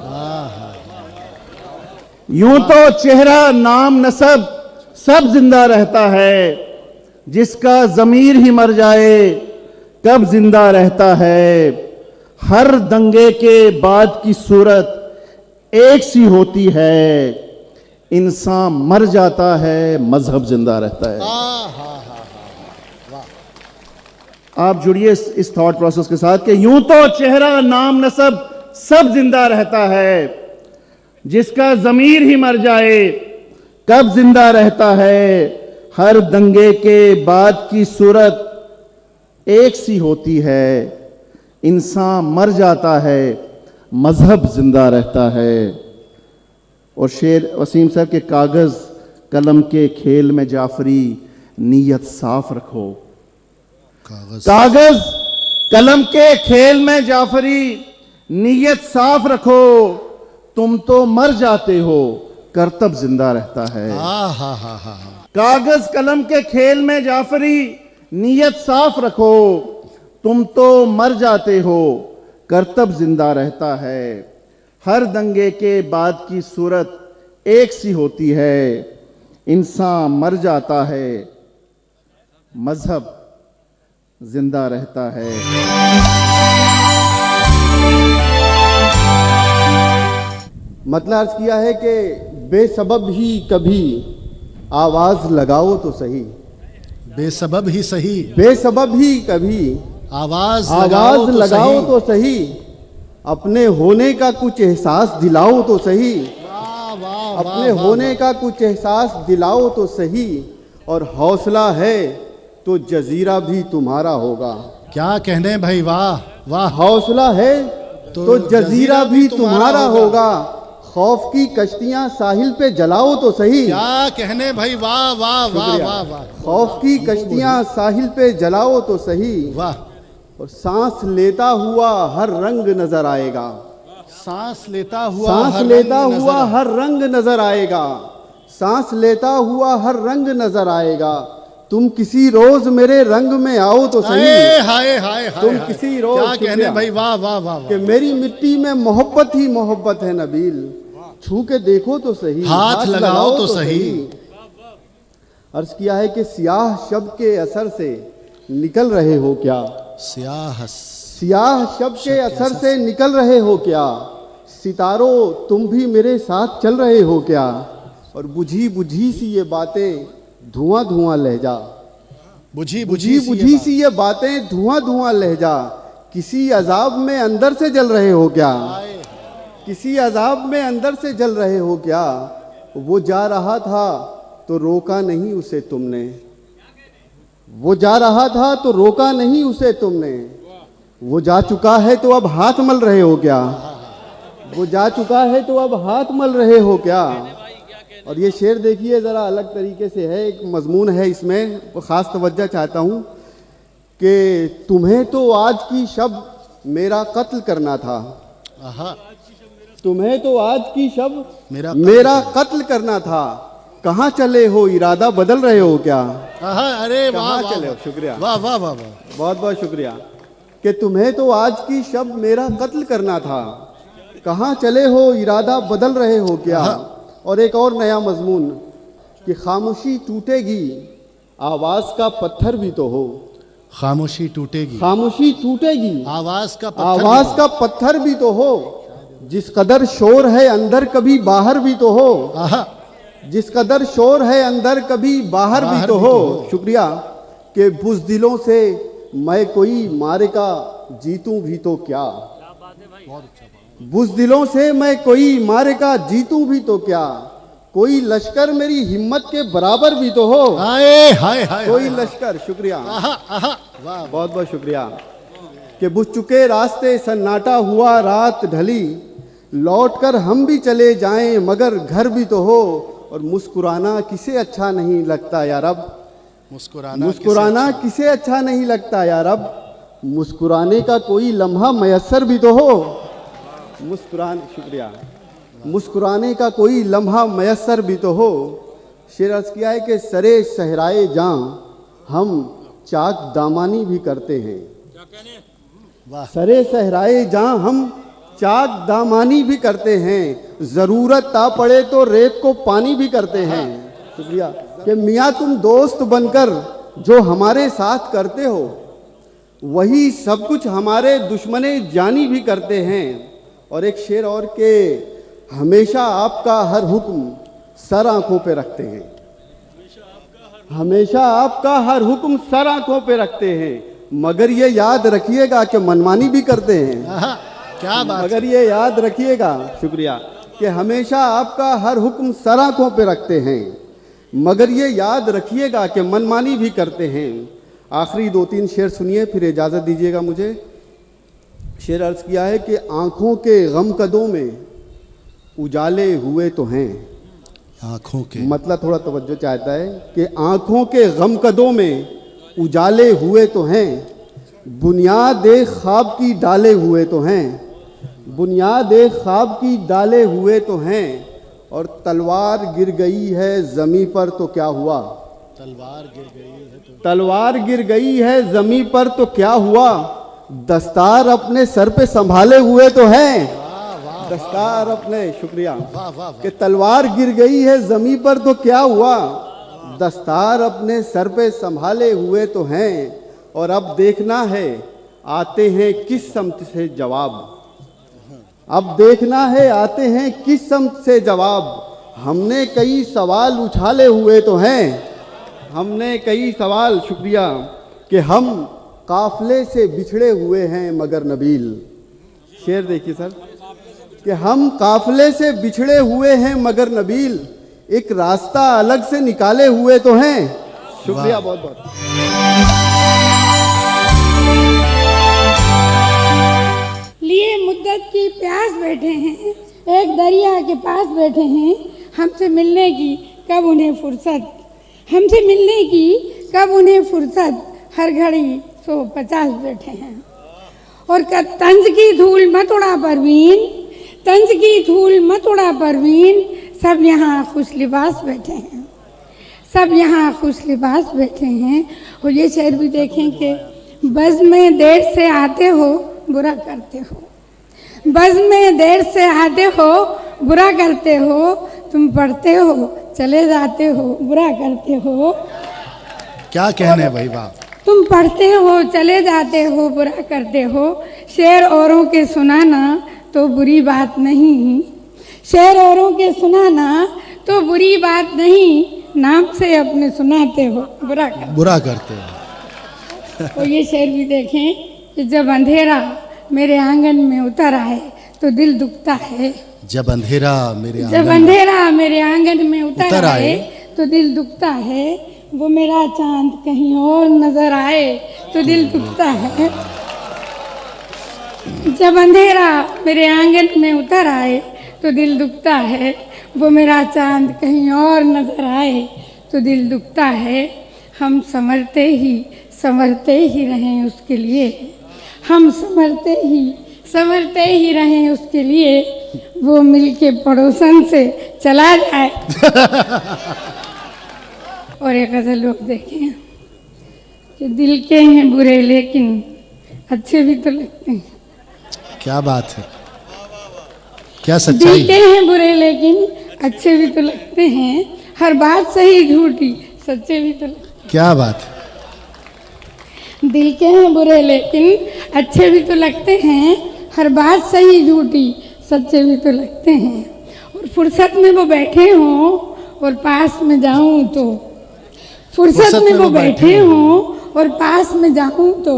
यूं तो चेहरा, नाम, नसब सब जिंदा रहता है, जिसका ज़मीर ही मर जाए कब जिंदा रहता है। हर दंगे के बाद की सूरत एक सी होती है, इंसान मर जाता है, मजहब जिंदा रहता है। आप जुड़िए इस थॉट प्रोसेस के साथ कि यूं तो चेहरा, नाम, नसब सब जिंदा रहता है, जिसका ज़मीर ही मर जाए कब जिंदा रहता है। हर दंगे के बाद की सूरत एक सी होती है, इंसान मर जाता है, मजहब जिंदा रहता है। और शेर वसीम साहब के कागज़ कलम के खेल में जाफरी, नीयत साफ रखो। कागज़ कलम के खेल में जाफरी, नीयत साफ रखो। तुम तो मर जाते हो, करतब जिंदा रहता है। कागज़ कलम के खेल में जाफरी, नीयत साफ रखो। तुम तो मर जाते हो, करतब जिंदा रहता है। हर दंगे के बाद की सूरत एक सी होती है। इंसान मर जाता है, मजहब जिंदा रहता है। मतलब अर्ज किया है कि बेसबब ही कभी आवाज लगाओ तो सही, बेसबब ही सही, बेसबब ही कभी आवाज लगाओ तो सही। अपने होने का कुछ एहसास दिलाओ तो सही, अपने होने का कुछ एहसास दिलाओ तो सही। और हौसला है तो जजीरा भी तुम्हारा होगा। क्या कहने भाई, वाह वाह। हौसला है तो जजीरा भी तुम्हारा होगा। खौफ की कश्तियां साहिल पे जलाओ तो सही। क्या कहने भाई, वाह वाह वाह वाह वाह। खौफ की कश्तियां साहिल पे जलाओ तो सही। वाह। और सांस लेता हुआ हर रंग नजर आएगा। सांस लेता हुआ हर रंग नजर आएगा। सांस लेता हुआ हर रंग नजर आएगा। तुम किसी रोज मेरे रंग में आओ तो सही। हाय हाय, तुम किसी रोज, क्या कहने भाई, वाह वाह वाह। कि मेरी मिट्टी में मोहब्बत ही मोहब्बत है नबील, छू के देखो तो सही, हाथ लगाओ तो सही। अर्ज किया है कि सियाह शब्द के असर से निकल रहे हो क्या, सियाह शब्द के असर से निकल रहे हो क्या। सितारों तुम भी मेरे साथ चल रहे हो क्या। और बुझी बुझी सी ये बातें धुआं धुआं लहजा, बुझी बुझी सी ये बातें धुआं धुआं लहजा। किसी अजाब में अंदर से जल रहे हो क्या, किसी अजाब में अंदर से जल रहे हो क्या। वो जा रहा था तो रोका नहीं उसे तुमने, वो जा रहा था तो रोका नहीं उसे तुमने। वो जा चुका है तो अब हाथ मल रहे हो क्या, वो जा चुका है तो अब हाथ मल रहे हो क्या। और ये शेर देखिए ज़रा अलग तरीके से है, एक मजमून है इसमें, वो ख़ास तवज्जो चाहता हूँ कि तुम्हें तो आज की शब मेरा कत्ल करना था, तुम्हें तो आज की शब मेरा कत्ल करना था। कहाँ चले हो, इरादा बदल रहे हो क्या। अरे कहाँ चले हो, शुक्रिया, वाह वाह वाह, बहुत बहुत शुक्रिया। कि तुम्हें तो आज की शब मेरा कत्ल करना था, कहाँ चले हो, इरादा बदल रहे हो क्या। और एक और नया मजमून कि खामोशी टूटेगी, आवाज का पत्थर भी तो हो। खामोशी टूटेगी, खामोशी टूटेगी, आवाज का पत्थर भी तो हो। जिस कदर शोर है अंदर कभी बाहर भी तो हो, जिस कदर शोर है अंदर कभी बाहर भी तो हो। शुक्रिया। कि बुज़दिलों से मैं कोई मारेका जीतूं भी तो क्या, बुज़दिलों से मैं कोई मारेका जीतूं भी तो क्या। कोई लश्कर मेरी हिम्मत के बराबर भी तो हो। हाय हाय हाय, कोई लश्कर, शुक्रिया, बहुत बहुत शुक्रिया। कि बुझ चुके रास्ते सन्नाटा हुआ रात ढली, लौटकर हम भी चले जाएं मगर घर भी तो हो। और मुस्कुराना किसे अच्छा नहीं लगता यार अब, मुस्कुराना किसे अच्छा नहीं लगता यार अब। मुस्कुराने का कोई लम्हा मयस्सर भी तो हो, शुक्रिया, मुस्कुराने का कोई लम्हा मयस्सर भी तो हो। शेर अर्ज़ किया है कि सरे सहराए जां हम चाक दामानी भी करते हैं, सरे सहराए जां हम चाक दामानी भी करते हैं। ज़रूरत आ पड़े तो रेत को पानी भी करते हैं। शुक्रिया। कि मियाँ तुम दोस्त बनकर जो हमारे साथ करते हो, वही सब कुछ हमारे दुश्मने जानी भी करते हैं। और एक शेर और के हमेशा आपका हर हुक्म सर आंखों पे रखते हैं, हमेशा आपका हर हुक्म सर आंखों पे रखते हैं। मगर ये याद रखिएगा कि मनमानी भी करते हैं। क्या बात, मगर ये याद रखिएगा, शुक्रिया, कि हमेशा आपका हर हुक्म सर आंखों पे रखते हैं। मगर ये याद रखिएगा कि मनमानी भी करते हैं। आखिरी 2-3 शेर सुनिए फिर इजाज़त दीजिएगा मुझे। शेर अर्ज किया है कि आंखों के गम कदों में उजाले हुए तो हैं। आंखों के मतलब थोड़ा तवज्जो चाहता है कि आंखों के गम कदों में उजाले हुए तो हैं, बुनियाद एक ख्वाब की डाले हुए तो हैं, बुनियाद एक ख्वाब की डाले हुए तो हैं, और तलवार गिर गई है ज़मीं पर तो क्या हुआ। तलवार गिर गई है तो तलवार गिर गई है ज़मीं पर तो क्या हुआ, दस्तार अपने सर पे संभाले हुए तो हैं। दस्तार अपने, शुक्रिया, कि तलवार गिर गई है ज़मीं पर तो क्या हुआ, दस्तार अपने सर पे संभाले हुए तो हैं, और अब देखना है आते हैं किस समत से जवाब। अब देखना है आते हैं किस समत से जवाब, हमने कई सवाल उछाले हुए तो हैं, हमने कई सवाल, शुक्रिया, कि हम काफले से बिछड़े हुए हैं मगर नबील। शेर देखिए सर, कि हम काफले से बिछड़े हुए हैं मगर नबील, एक रास्ता अलग से निकाले हुए तो हैं। शुक्रिया बहुत बहुत। लिए मुद्दत की प्यास बैठे हैं, एक दरिया के पास बैठे हैं, हमसे मिलने की कब उन्हें फुर्सत, हमसे मिलने की कब उन्हें फुर्सत, हर घड़ी 150 बैठे हैं। और तंज की धूल मत उड़ा परवीन, तंज की धूल मत उड़ा परवीन, सब यहाँ खुश लिबास बैठे हैं, सब यहाँ खुश लिबास बैठे हैं। और ये शेर भी देखें कि बज़ में देर से आते हो बुरा करते हो, बज़ में देर से आते हो बुरा करते हो, तुम पढ़ते हो चले जाते हो बुरा करते हो। क्या कहने भाई, वाह। तुम पढ़ते हो चले जाते हो बुरा करते हो, शेर औरों के सुनाना तो बुरी बात नहीं, शेर औरों के सुनाना तो बुरी बात नहीं, नाम से अपने सुनाते हो बुरा करते हो। और ये शेर भी देखें कि जब अंधेरा मेरे आंगन में उतर आए तो दिल दुखता है, जब अंधेरा मेरे आंगन में उतर आए तो दिल दुखता है, वो मेरा चांद कहीं और नजर आए तो दिल दुखता है। जब अंधेरा मेरे आंगन में उतर आए तो दिल दुखता है, वो मेरा चांद कहीं और नजर आए तो दिल दुखता है। हम संवरते ही रहें उसके लिए, हम संवरते ही रहें उसके लिए, वो मिलके पड़ोसन से चला जाए। और एक गज़ल लोग देखें कि दिल के हैं बुरे लेकिन अच्छे भी तो लगते हैं। क्या बात है, क्या सच्चाई। दिल के हैं बुरे लेकिन अच्छे भी तो लगते हैं, हर बात सही झूठी सच्चे भी तो लगते हैं। क्या बात है। दिल के हैं बुरे लेकिन अच्छे भी तो लगते हैं, हर बात सही झूठी सच्चे भी तो लगते हैं। और फुर्सत में वो बैठे हों और पास में जाऊं तो, फुर्सत में वो बैठे हों और पास में जाऊं तो,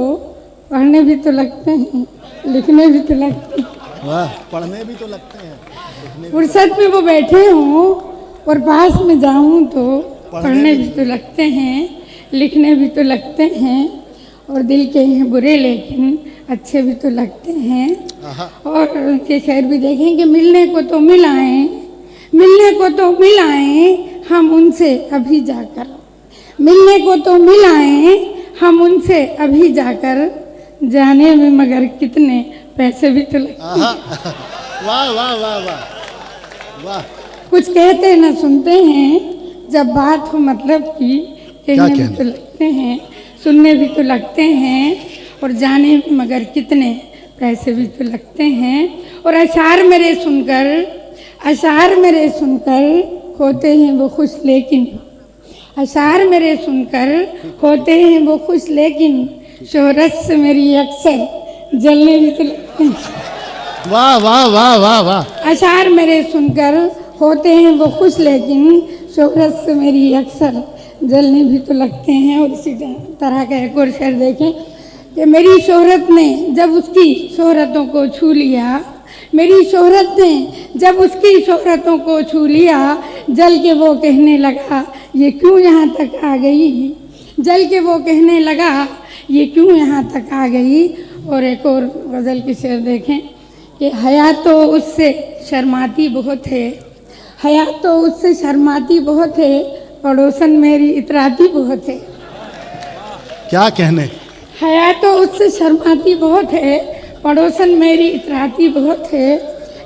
पढ़ने भी तो लगते हैं लिखने भी तो लगते हैं। वाह, पढ़ने भी तो लगते हैं। फुर्सत में वो बैठे हों और पास में जाऊं तो, पढ़ने भी तो लगते हैं लिखने भी तो लगते हैं। और दिल के हैं बुरे लेकिन अच्छे भी तो लगते हैं। और उनके शेर भी देखें कि मिलने को तो मिल आए हम उनसे अभी जाकर, मिलने को तो मिल आए हम उनसे अभी जाकर, जाने में मगर कितने पैसे भी तो लगते हैं। वाह वाह वाह वाह वाह। कुछ कहते न सुनते हैं, जब बात हो मतलब की कहने भी तो लगते हैं, सुनने भी तो लगते हैं, और जाने में मगर कितने पैसे भी तो लगते हैं। और अशार मेरे सुनकर होते हैं वो खुश लेकिन, अशार मेरे सुनकर होते हैं वो खुश लेकिन, शोहरत से मेरी अक्सर जलने भी तो लगते हैं। वाह वाह वाह वाह वाह। अशार मेरे सुनकर होते हैं वो खुश लेकिन, शोहरत से मेरी अक्सर जलने भी तो लगते हैं। और इसी तरह का एक और शेर देखें कि मेरी शोहरत ने जब उसकी शोहरतों को छू लिया, मेरी शोहरत ने जब उसकी शोहरतों को छू लिया, जल के वो कहने लगा ये क्यों यहाँ तक आ गई, जल के वो कहने लगा ये क्यों यहाँ तक आ गई। और एक और गज़ल की शेर देखें कि हया तो उससे शर्माती बहुत है, हया तो उससे शर्माती बहुत है, पड़ोसन मेरी इतराती बहुत है। क्या कहने, हया तो उससे शर्माती बहुत है, पड़ोसन मेरी इतराती बहुत है,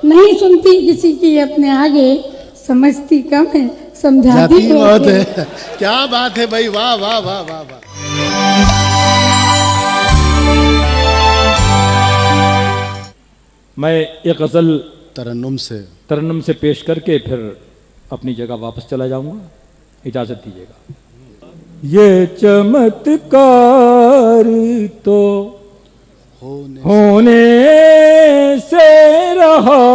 नहीं सुनती किसी की अपने आगे, समझती कम है समझाती बहुत है। क्या बात है भाई, वाह वाह वाह वाह वाह। मैं एक गज़ल तरन्नुम से पेश करके फिर अपनी जगह वापस चला जाऊंगा, इजाज़त दीजिएगा। ये चमत्कार तो होने से रहा,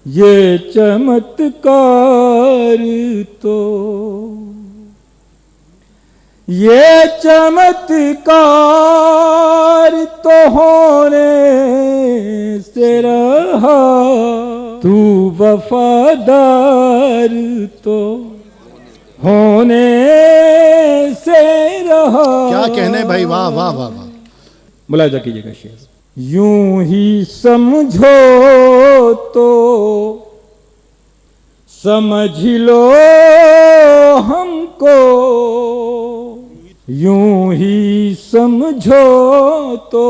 ये चमत्कार तो, ये चमत्कार तो होने से रहा, तू वफादार तो होने से रहा। क्या कहने भाई, वाह वाह वाह वाह। मुलाहिजा कीजिएगा शेर। यूं ही समझो तो समझ लो हमको, यूं ही समझो तो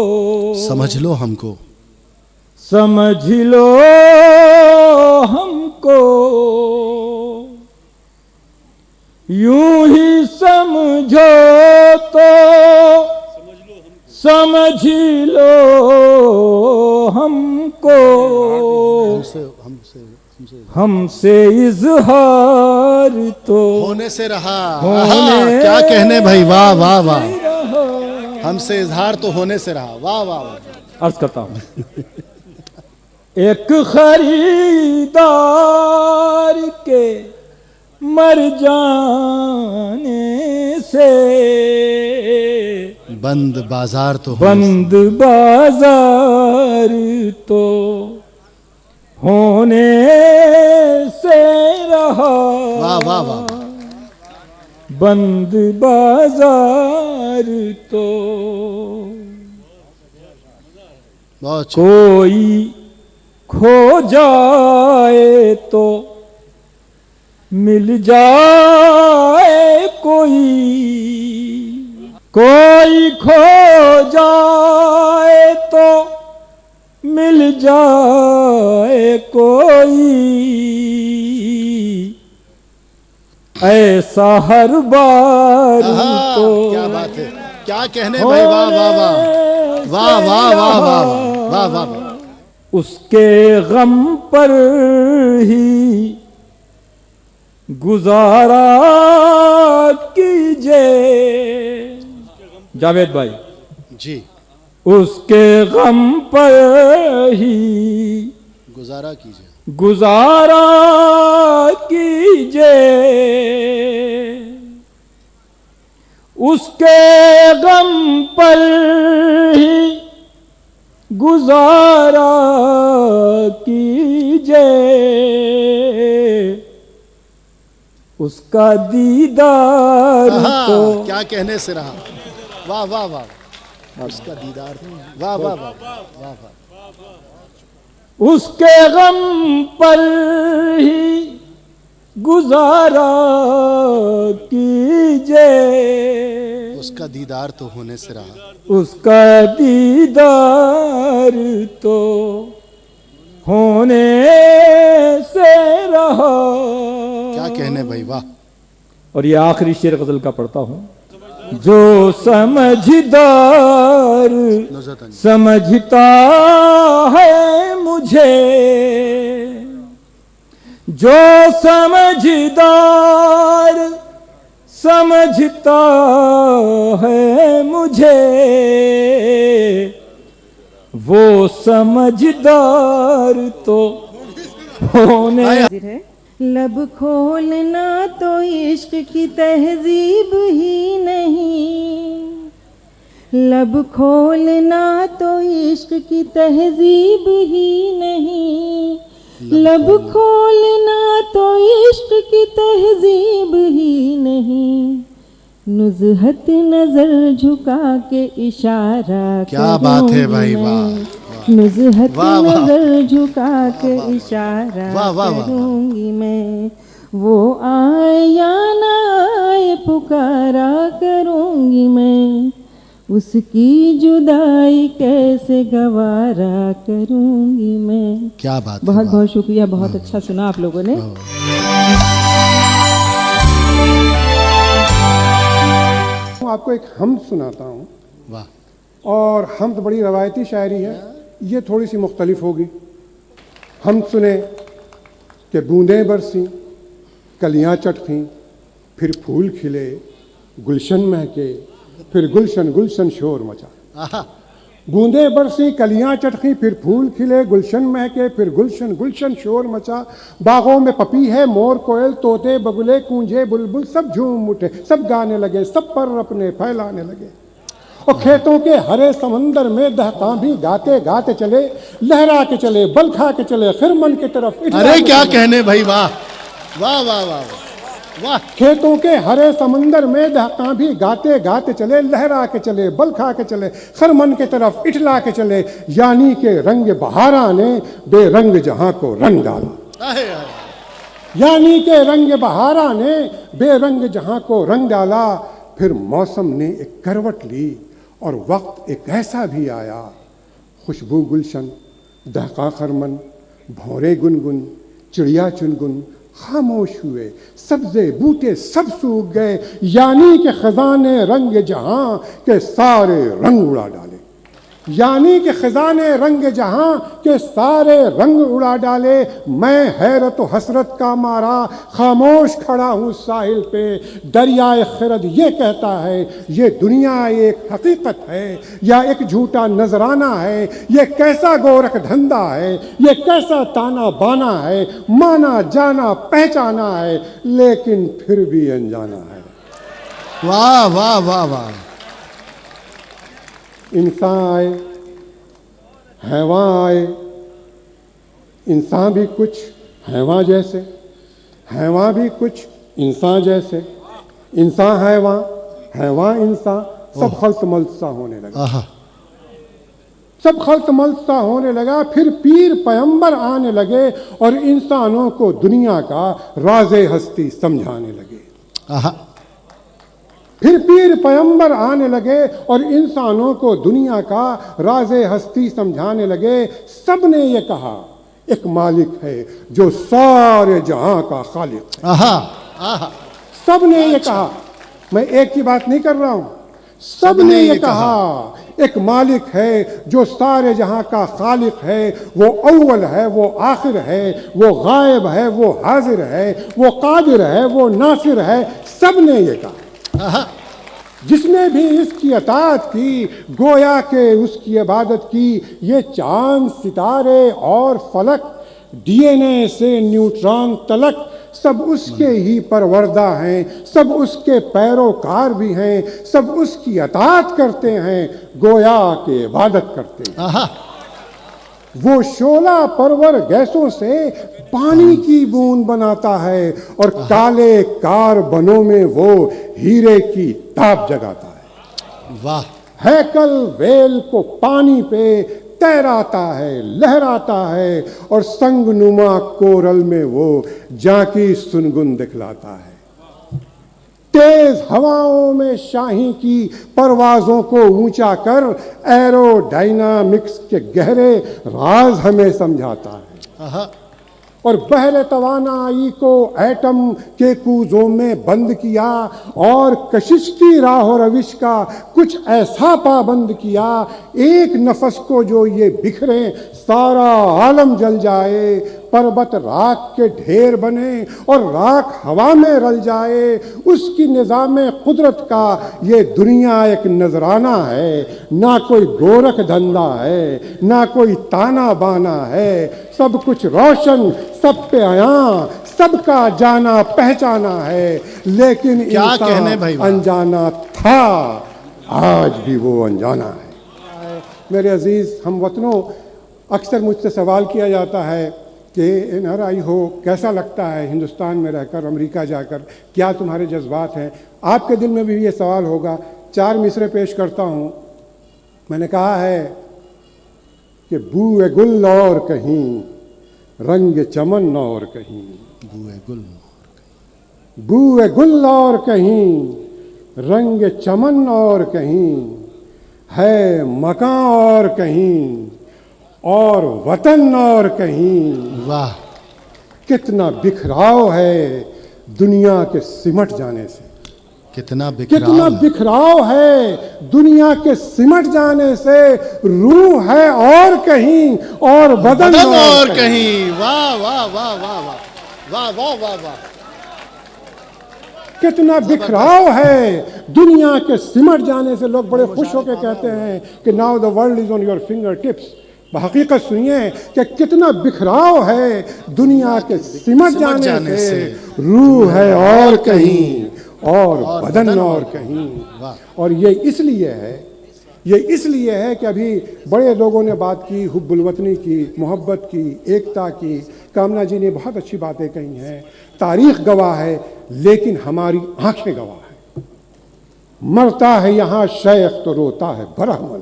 समझ लो हमको, समझ लो हमको, यूं ही समझो तो समझ लो हमको, हमसे इजहार तो होने से रहा। होने क्या कहने भाई, वाह वाह वाह। हमसे इजहार तो होने से रहा, वाह वाह वाह। अर्ज करता हूं। एक खरीदार के मर जाने से बंद बाजार तो बंद बाजार तो होने से रहा। वाह वाह वाह। बंद बाजार तो कोई खो जाए तो मिल जाए कोई, कोई खो जाए तो मिल जाए कोई, ऐसा हर बार तो। क्या बात है, क्या कहने भाई, वाह वाह वाह वाह वाह वाह वाह वाह वाह। उसके गम पर ही गुजारा कीजिए। जावेद भाई जी, उसके गम पर ही गुजारा कीजिए, गुजारा कीजिए। उसके गम पर ही गुजारा कीजिए, उसका दीदार तो। क्या कहने से रहा, वाह वाह वाह। उसका दीदार, वाह वाह वाह वाह वाह। उसके गम पर ही गुजारा कीजिए, उसका दीदार तो होने से रहा, उसका दीदार तो होने से रहा। क्या कहने भाई, वाह। और ये आखिरी शेर गजल का पढ़ता हूं। जो समझदार समझता है मुझे, जो समझदार समझता है मुझे, वो समझदार तो होने। लब खोलना तो इश्क की तहजीब ही नहीं, लब खोलना तो इश्क की तहजीब ही नहीं, लब खोलना तो इश्क की तहजीब ही नहीं, नुज़हत नजर झुका के इशारा क्या बात है भाई, वाह नुज़हत वाह, वाह। नजर झुका के इशारा वाह, वाह, वाह। करूंगी मैं, वो आए या ना आए पुकारा करूंगी मैं, उसकी जुदाई कैसे गवारा करूंगी मैं। क्या बात है, बहुत वाह। बहुत शुक्रिया, बहुत अच्छा सुना आप लोगों ने। आपको एक हम सुनाता हूँ, वाह। और हम तो बड़ी रवायती शायरी है, ये थोड़ी सी मुख्तलिफ होगी। हम सुने कि बूंदें बरसीं, कलियां चटकीं, फिर फूल खिले, गुलशन महके, फिर गुलशन गुलशन शोर मचा। बूंदें बरसीं, कलियां चटकीं, फिर फूल खिले, गुलशन महके, फिर गुलशन गुलशन शोर मचा। बागों में पपी है, मोर कोयल, तोते बगुले, कूंजे बुलबुल, सब झूम उठे, सब गाने लगे, सब पर अपने फैलाने लगे। और खेतों के हरे समंदर में दहका भी गाते गाते चले, लहरा के चले, बल खा के चले, फिर मन की तरफ। अरे क्या कहने भाई, वाह वाह वाह वाह वाह। खेतों के हरे समंदर में दहका भी गाते गाते चले, लहरा के चले, बल खा के चले, खर मन के तरफ इठला के चले। यानी के रंग बहारा ने बेरंग जहां को रंग डाला। यानी के रंग बहारा ने बेरंग जहां को रंग डाला। फिर मौसम ने एक करवट ली और वक्त एक ऐसा भी आया, खुशबू गुलशन, दहका खरमन, भौरे गुनगुन, चिड़िया चुनगुन खामोश हुए, सब्जे बूटे सब सूख गए। यानी के खजाने रंग जहां के सारे रंग उड़ा डाले। यानी के खजाने रंग जहां के सारे रंग उड़ा डाले। मैं हैरत व हसरत का मारा खामोश खड़ा हूँ साहिल पे। दरियाए खिरद ये कहता है, ये दुनिया एक हकीकत है या एक झूठा नजराना है। ये कैसा गोरख धंधा है, ये कैसा ताना बाना है। माना जाना पहचाना है, लेकिन फिर भी अनजाना है। वाह वाह वाह वाह। इंसान आए, हैवान आए, इंसान भी कुछ हैवान जैसे, हैवान भी कुछ इंसान जैसे, इंसान हैवान, हैवान इंसान, सब खल्त मल्त सा होने लगा। सब खल्त मल्त सा होने लगा। फिर पीर पैगंबर आने लगे और इंसानों को दुनिया का राज़े हस्ती समझाने लगे। फिर पीर पैगंबर आने लगे और इंसानों को दुनिया का राज़े हस्ती समझाने लगे। सब ने ये कहा, एक मालिक है जो सारे जहां का खालिक है। सब ने ये कहा, मैं एक की बात नहीं कर रहा हूं, सब ने ये कहा एक मालिक है जो सारे जहां का खालिक है। वो अव्वल है, वो आखिर है, वो गायब है, वो हाजिर है, वो कादिर है, वो नासिर है। सब ने ये कहा। जिसने भी इसकी अताअत की, गोया के उसकी इबादत की। ये चांद सितारे और फलक, डीएनए से न्यूट्रॉन तलक, सब उसके ही परवरदा हैं। सब उसके पैरोकार भी हैं। सब उसकी अताअत करते हैं, गोया के इबादत करते हैं। वो शोला परवर गैसों से पानी की बूंद बनाता है और काले कार्बनों में वो हीरे की ताप जगाता है। वाह। हैकल वेल को पानी पे तैराता है, लहराता है और संगनुमा कोरल में वो जाकी सुनगुन दिखलाता है। तेज हवाओं में शाही की परवाजों को ऊंचा कर एरोडायनामिक्स के गहरे राज हमें समझाता है। और बहरे तवानाई को एटम के कूजों में बंद किया और कशिश की राह रविश का कुछ ऐसा पाबंद किया। एक नफस को जो ये बिखरे, सारा आलम जल जाए। पर्वत राख के ढेर बने और राख हवा में रल जाए। उसकी निज़ाम कुदरत का ये दुनिया एक नजराना है। ना कोई गोरख धंधा है, ना कोई ताना बाना है। सब कुछ रोशन, सब पे आया, सबका जाना पहचाना है। लेकिन क्या कहने भाई, अनजाना था, आज भी वो अनजाना है। मेरे अजीज हम वतनों, अक्सर मुझसे सवाल किया जाता है कि NRI हो, कैसा लगता है हिंदुस्तान में रहकर, अमेरिका जाकर, क्या तुम्हारे जज्बात हैं? आपके दिल में भी ये सवाल होगा। 4 मिसरे पेश करता हूँ। मैंने कहा है कि बूए गुल और कहीं, रंग चमन और कहीं, बूए गुल और कहीं, रंग चमन और कहीं, है मकां और कहीं, और वतन और कहीं। वाह, कितना बिखराव है दुनिया के सिमट जाने से, कितना बिखराव है दुनिया के सिमट जाने से। रूह है और कहीं और बदन और कहीं। वाह वाह वाह वाह वाह वाह वाह वाह वाह। कितना बिखराव है दुनिया के सिमट जाने से। लोग बड़े खुश होकर कहते हैं कि now the world is on your finger tips. हकीकत सुनिए कि कितना बिखराव है दुनिया के सिमट जाने से। रूह है और कहीं और बदन और कहीं। और ये इसलिए है कि अभी बड़े लोगों ने बात की हुब्बुल वतनी की, मोहब्बत की, एकता की। कामना जी ने बहुत अच्छी बातें कही हैं। तारीख गवाह है, लेकिन हमारी आंखें गवाह है। मरता है यहाँ शेख तो रोता है बरहमन,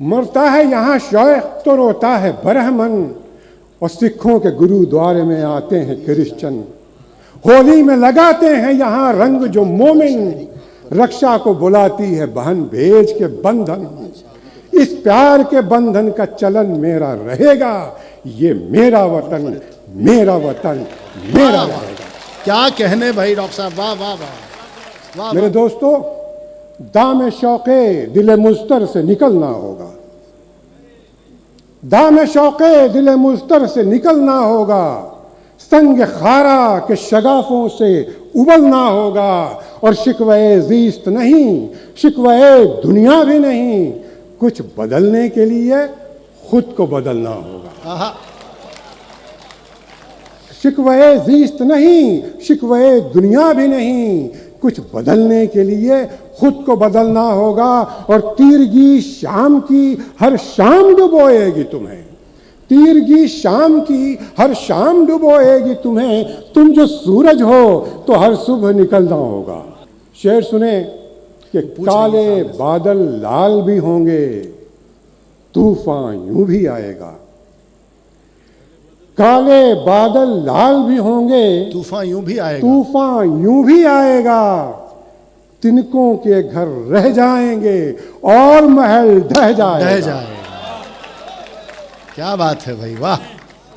मरता है यहाँ शेख तो रोता है बरहमन। और सिखों के गुरुद्वारे में आते हैं क्रिश्चन, होली में लगाते हैं यहाँ रंग जो मोमिन। रक्षा को बुलाती है बहन भेज के बंधन। इस प्यार के बंधन का चलन मेरा रहेगा। ये मेरा वतन, मेरा वतन, मेरा रहेगा। क्या कहने भाई डॉक्टर साहब, वाह वाह वाह। मेरे दोस्तों, दाम शौक़े दिल मुस्तर से निकलना होगा, दाम शौक़े दिल मुस्तर से निकलना होगा। संग खारा के शगाफों से उबलना होगा। और शिकवे ज़ीस्त नहीं, शिकवे दुनिया भी नहीं, कुछ बदलने के लिए खुद को बदलना होगा। शिकवे ज़ीस्त नहीं, शिकवे दुनिया भी नहीं, कुछ बदलने के लिए खुद को बदलना होगा। और तीरगी शाम की हर शाम डुबोएगी तुम्हें, तीरगी शाम की हर शाम डुबोएगी तुम्हें। तुम जो सूरज हो तो हर सुबह निकलना होगा। शेर सुने कि काले बादल लाल भी होंगे, तूफान यूं भी आएगा। काले बादल लाल भी होंगे, तूफान यूं भी आएगा, तूफान यूं भी आएगा। तिनकों के घर रह जाएंगे और महल ढह जाएगा। क्या बात है भाई, वाह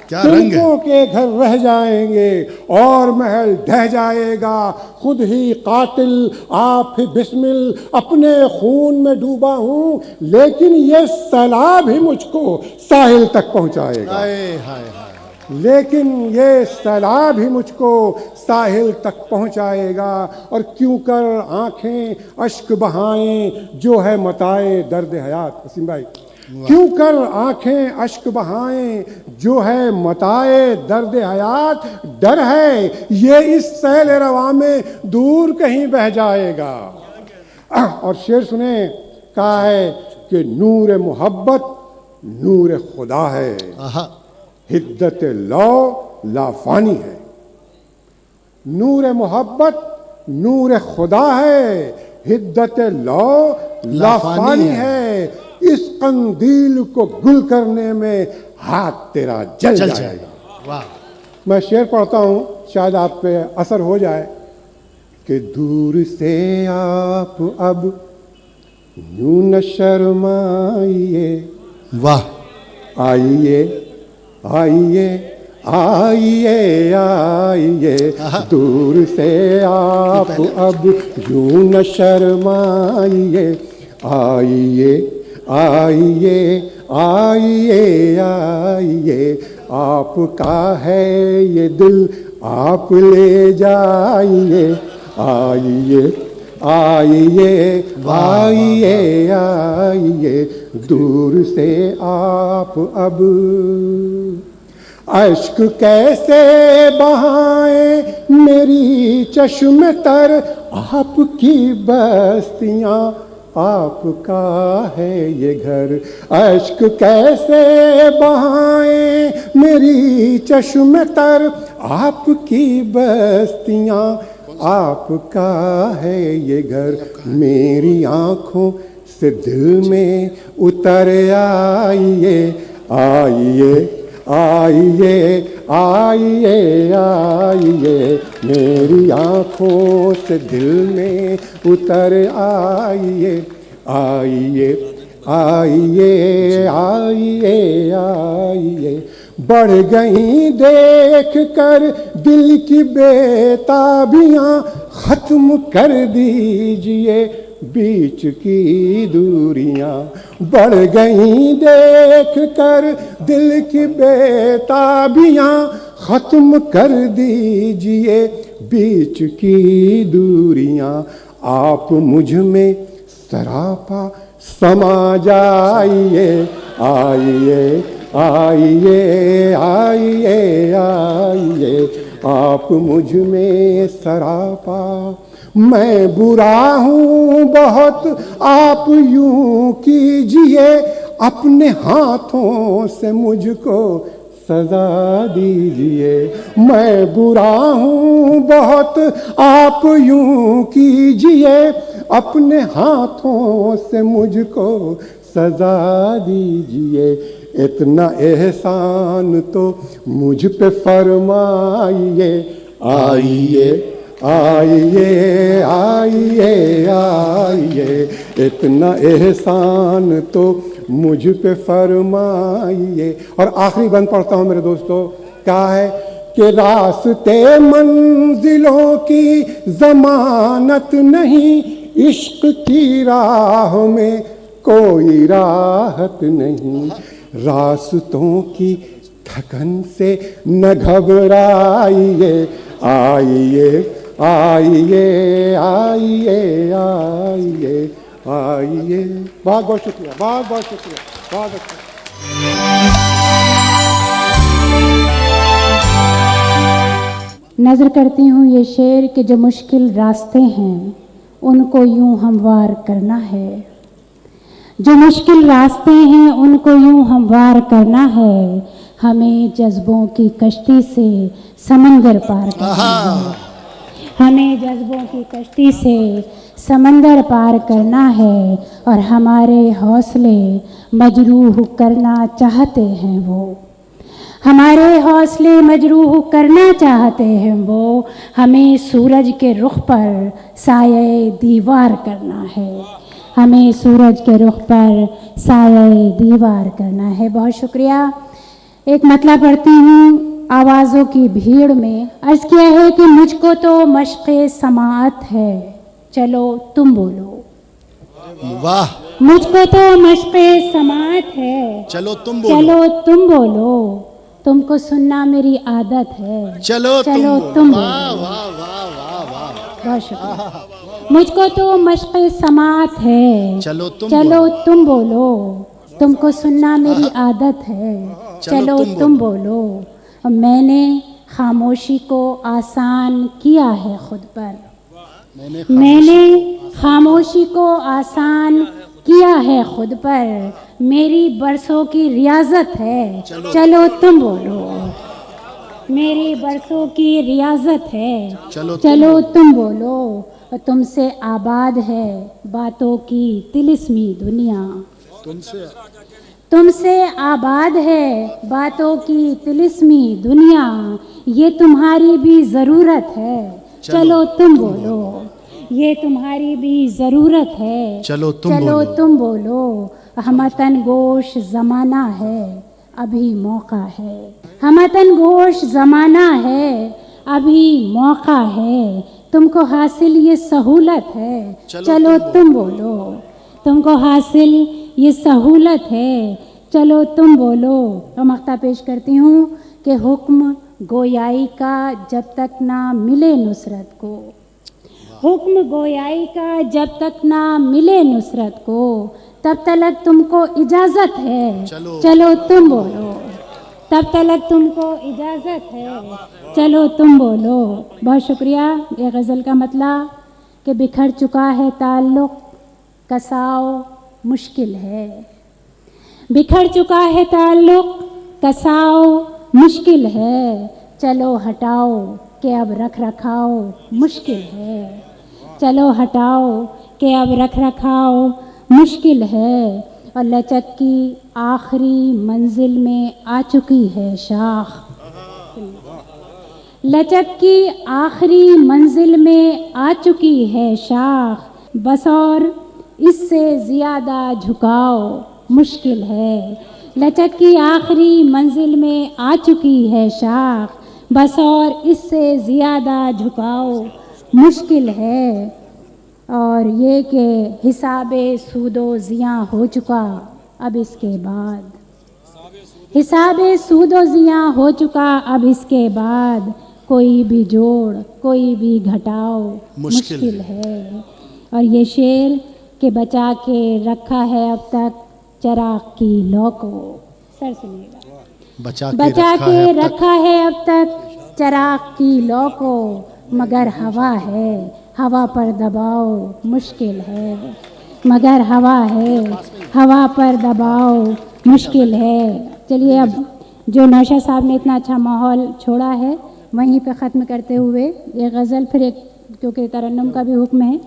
क्या रंग है। तिनकों के घर रह जाएंगे और महल ढह जाएगा। खुद ही कातिल आप ही बिस्मिल, अपने खून में डूबा हूं, लेकिन ये सैलाब ही मुझको साहिल तक पहुंचाएगा। हाय हाय हाय। लेकिन ये सैलाब ही मुझको साहिल तक पहुंचाएगा। और क्यों कर आंखें अश्क बहाएं जो है मताए दर्द हयात। वसीम भाई, क्यों कर आंखें अश्क बहाएं जो है मताए दर्द हयात। डर है ये इस सैल रवा में दूर कहीं बह जाएगा। और शेर सुने, कहा है कि नूर मोहब्बत नूर खुदा है, हिद्दत लो लाफानी है। नूर मोहब्बत नूर खुदा है, हिद्दत लो लाफानी है। इस कंदील को गुल करने में हाथ तेरा जल जाएगा। वाह। मैं शेर पढ़ता हूं, शायद आप पे असर हो जाए कि दूर से आप अब यूं न शर्माइए। वाह। आइए आइए आइए आइए, दूर से आप अब यूं न शर्माइए। आइए आइए आइए आइए, आपका है ये दिल आप ले जाइए। आइए आइए आइए आइए, दूर से आप अब। अश्क कैसे बहाएं मेरी चश्म तर, आपकी बस्तियां आपका है ये घर। अश्क कैसे बहाएं मेरी चश्म तर, आपकी बस्तियां आपका है ये घर। मेरी आंखों से दिल में उतर आइए, आइए आइए आइए आइए, मेरी आंखों से दिल में उतर आइए, आइए आइए आइए आइए। बढ़ गई देख कर दिल की बेताबियां, खत्म कर दीजिए बीच की दूरियां। बढ़ गई देख कर दिल की बेताबियां, खत्म कर दीजिए बीच की दूरियां। आप मुझ में सरापा समा जाइए, आइए आइए आइए आइए। आप मुझ में सरापा, मैं बुरा हूँ बहुत आप यूं कीजिए, अपने हाथों से मुझको सजा दीजिए। मैं बुरा हूँ बहुत आप यूं कीजिए, अपने हाथों से मुझको सजा दीजिए। इतना एहसान तो मुझ पे फरमाइए, आइए आइए आइए आइए। इतना एहसान तो मुझ पे फरमाइए। और आखिरी बंद पढ़ता हूँ मेरे दोस्तों, क्या है कि रास्ते मंजिलों की जमानत नहीं, इश्क की राह में कोई राहत नहीं। रास्तों की थकन से न घबराइए, आइए आइए आइए आइए आइए। बहुत बहुत शुक्रिया, बहुत बहुत शुक्रिया, बहुत अच्छा। नज़र करती हूँ ये शेर कि जो मुश्किल रास्ते हैं उनको यूं हमवार करना है, जो मुश्किल रास्ते हैं उनको यूं हमवार करना है, हमें जज्बों की कश्ती से समंदर पार करना है, हमें जज्बों की कश्ती से समंदर पार करना है। और हमारे हौसले मजरूह करना चाहते हैं वो, हमारे हौसले मजरूह करना चाहते हैं वो, हमें सूरज के रुख पर साये दीवार करना है, हमें सूरज के रुख पर साये दीवार करना है। बहुत शुक्रिया। एक मतला पढ़ती हूँ आवाज़ों की भीड़ में। अर्ज़ किया है कि मुझको तो मश्क़े समाअत है, चलो तुम बोलो। वाह। मुझको तो मश्क़े समाअत है, चलो तुम बोलो। चलो तुम बोलो। तुमको सुनना मेरी आदत है, चलो तुम बोलो। बहुत शुक्रिया। मुझको तो मश्क़े समाअत है, चलो तुम बोलो। तुमको सुनना मेरी आदत है, चलो तुम बोलो। मैंने खामोशी को आसान किया है खुद पर, मैंने खामोशी को आसान किया है खुद पर, मेरी बरसों की रियाजत है, चलो तुम बोलो। मेरी बरसों की रियाजत है, चलो तुम बोलो। और तुमसे आबाद है बातों की तिलिस्मी दुनिया, तुमसे आबाद है बातों की तिलिस्मी दुनिया, ये तुम्हारी भी ज़रूरत है, चलो तुम बोलो। ये तुम्हारी भी ज़रूरत है, चलो तुम बोलो। हमतन गोश ज़माना है, अभी मौका है, हमतन गोश ज़माना है, अभी मौका है। तुमको हासिल ये सहूलत है, चलो तुम बोलो। तुमको हासिल ये सहूलत है, चलो तुम बोलो। और मख्ता पेश करती हूँ कि हुक्म गोयाई का जब तक ना मिले नुसरत को, हुक्म गोयाई का जब तक ना मिले नुसरत को, तब तक तुमको इजाज़त है, चलो तुम बोलो। तब तक तुमको इजाज़त है, चलो तुम बोलो। बहुत शुक्रिया। ये गज़ल का मतलब कि बिखर चुका है ताल्लुक़, कसाओ मुश्किल है। बिखर चुका है ताल्लुक, कसाओ मुश्किल है। चलो हटाओ कि अब रख रखाओ मुश्किल है। चलो हटाओ कि अब रख रखाओ मुश्किल है। और लचक की आखिरी मंजिल में आ चुकी है शाख। लचक की आखिरी मंजिल में आ चुकी है शाख। बस और इससे ज़्यादा झुकाओ मुश्किल है। लचक की आखिरी मंजिल में आ चुकी है शाख। बस और इससे ज़्यादा झुकाओ मुश्किल है। और ये कि हिसाबे सूदो ज़ियाँ हो चुका अब इसके बाद। हिसाबे सूदो ज़ियाँ हो चुका अब इसके बाद। कोई भी जोड़ कोई भी घटाओ मुश्किल है। और ये शेर के बचा के रखा है अब तक चराग की लौ को। सर सुनिएगा। बचा के रखा है अब तक चराग की लौ को। मगर हवा है, हवा पर दबाओ मुश्किल है। मगर हवा है, हवा पर दबाओ मुश्किल है। चलिए अब जो नौशाद साहब ने इतना अच्छा माहौल छोड़ा है वहीं पे ख़त्म करते हुए ये गज़ल फिर एक, क्योंकि तरन्नुम का भी हुक्म है,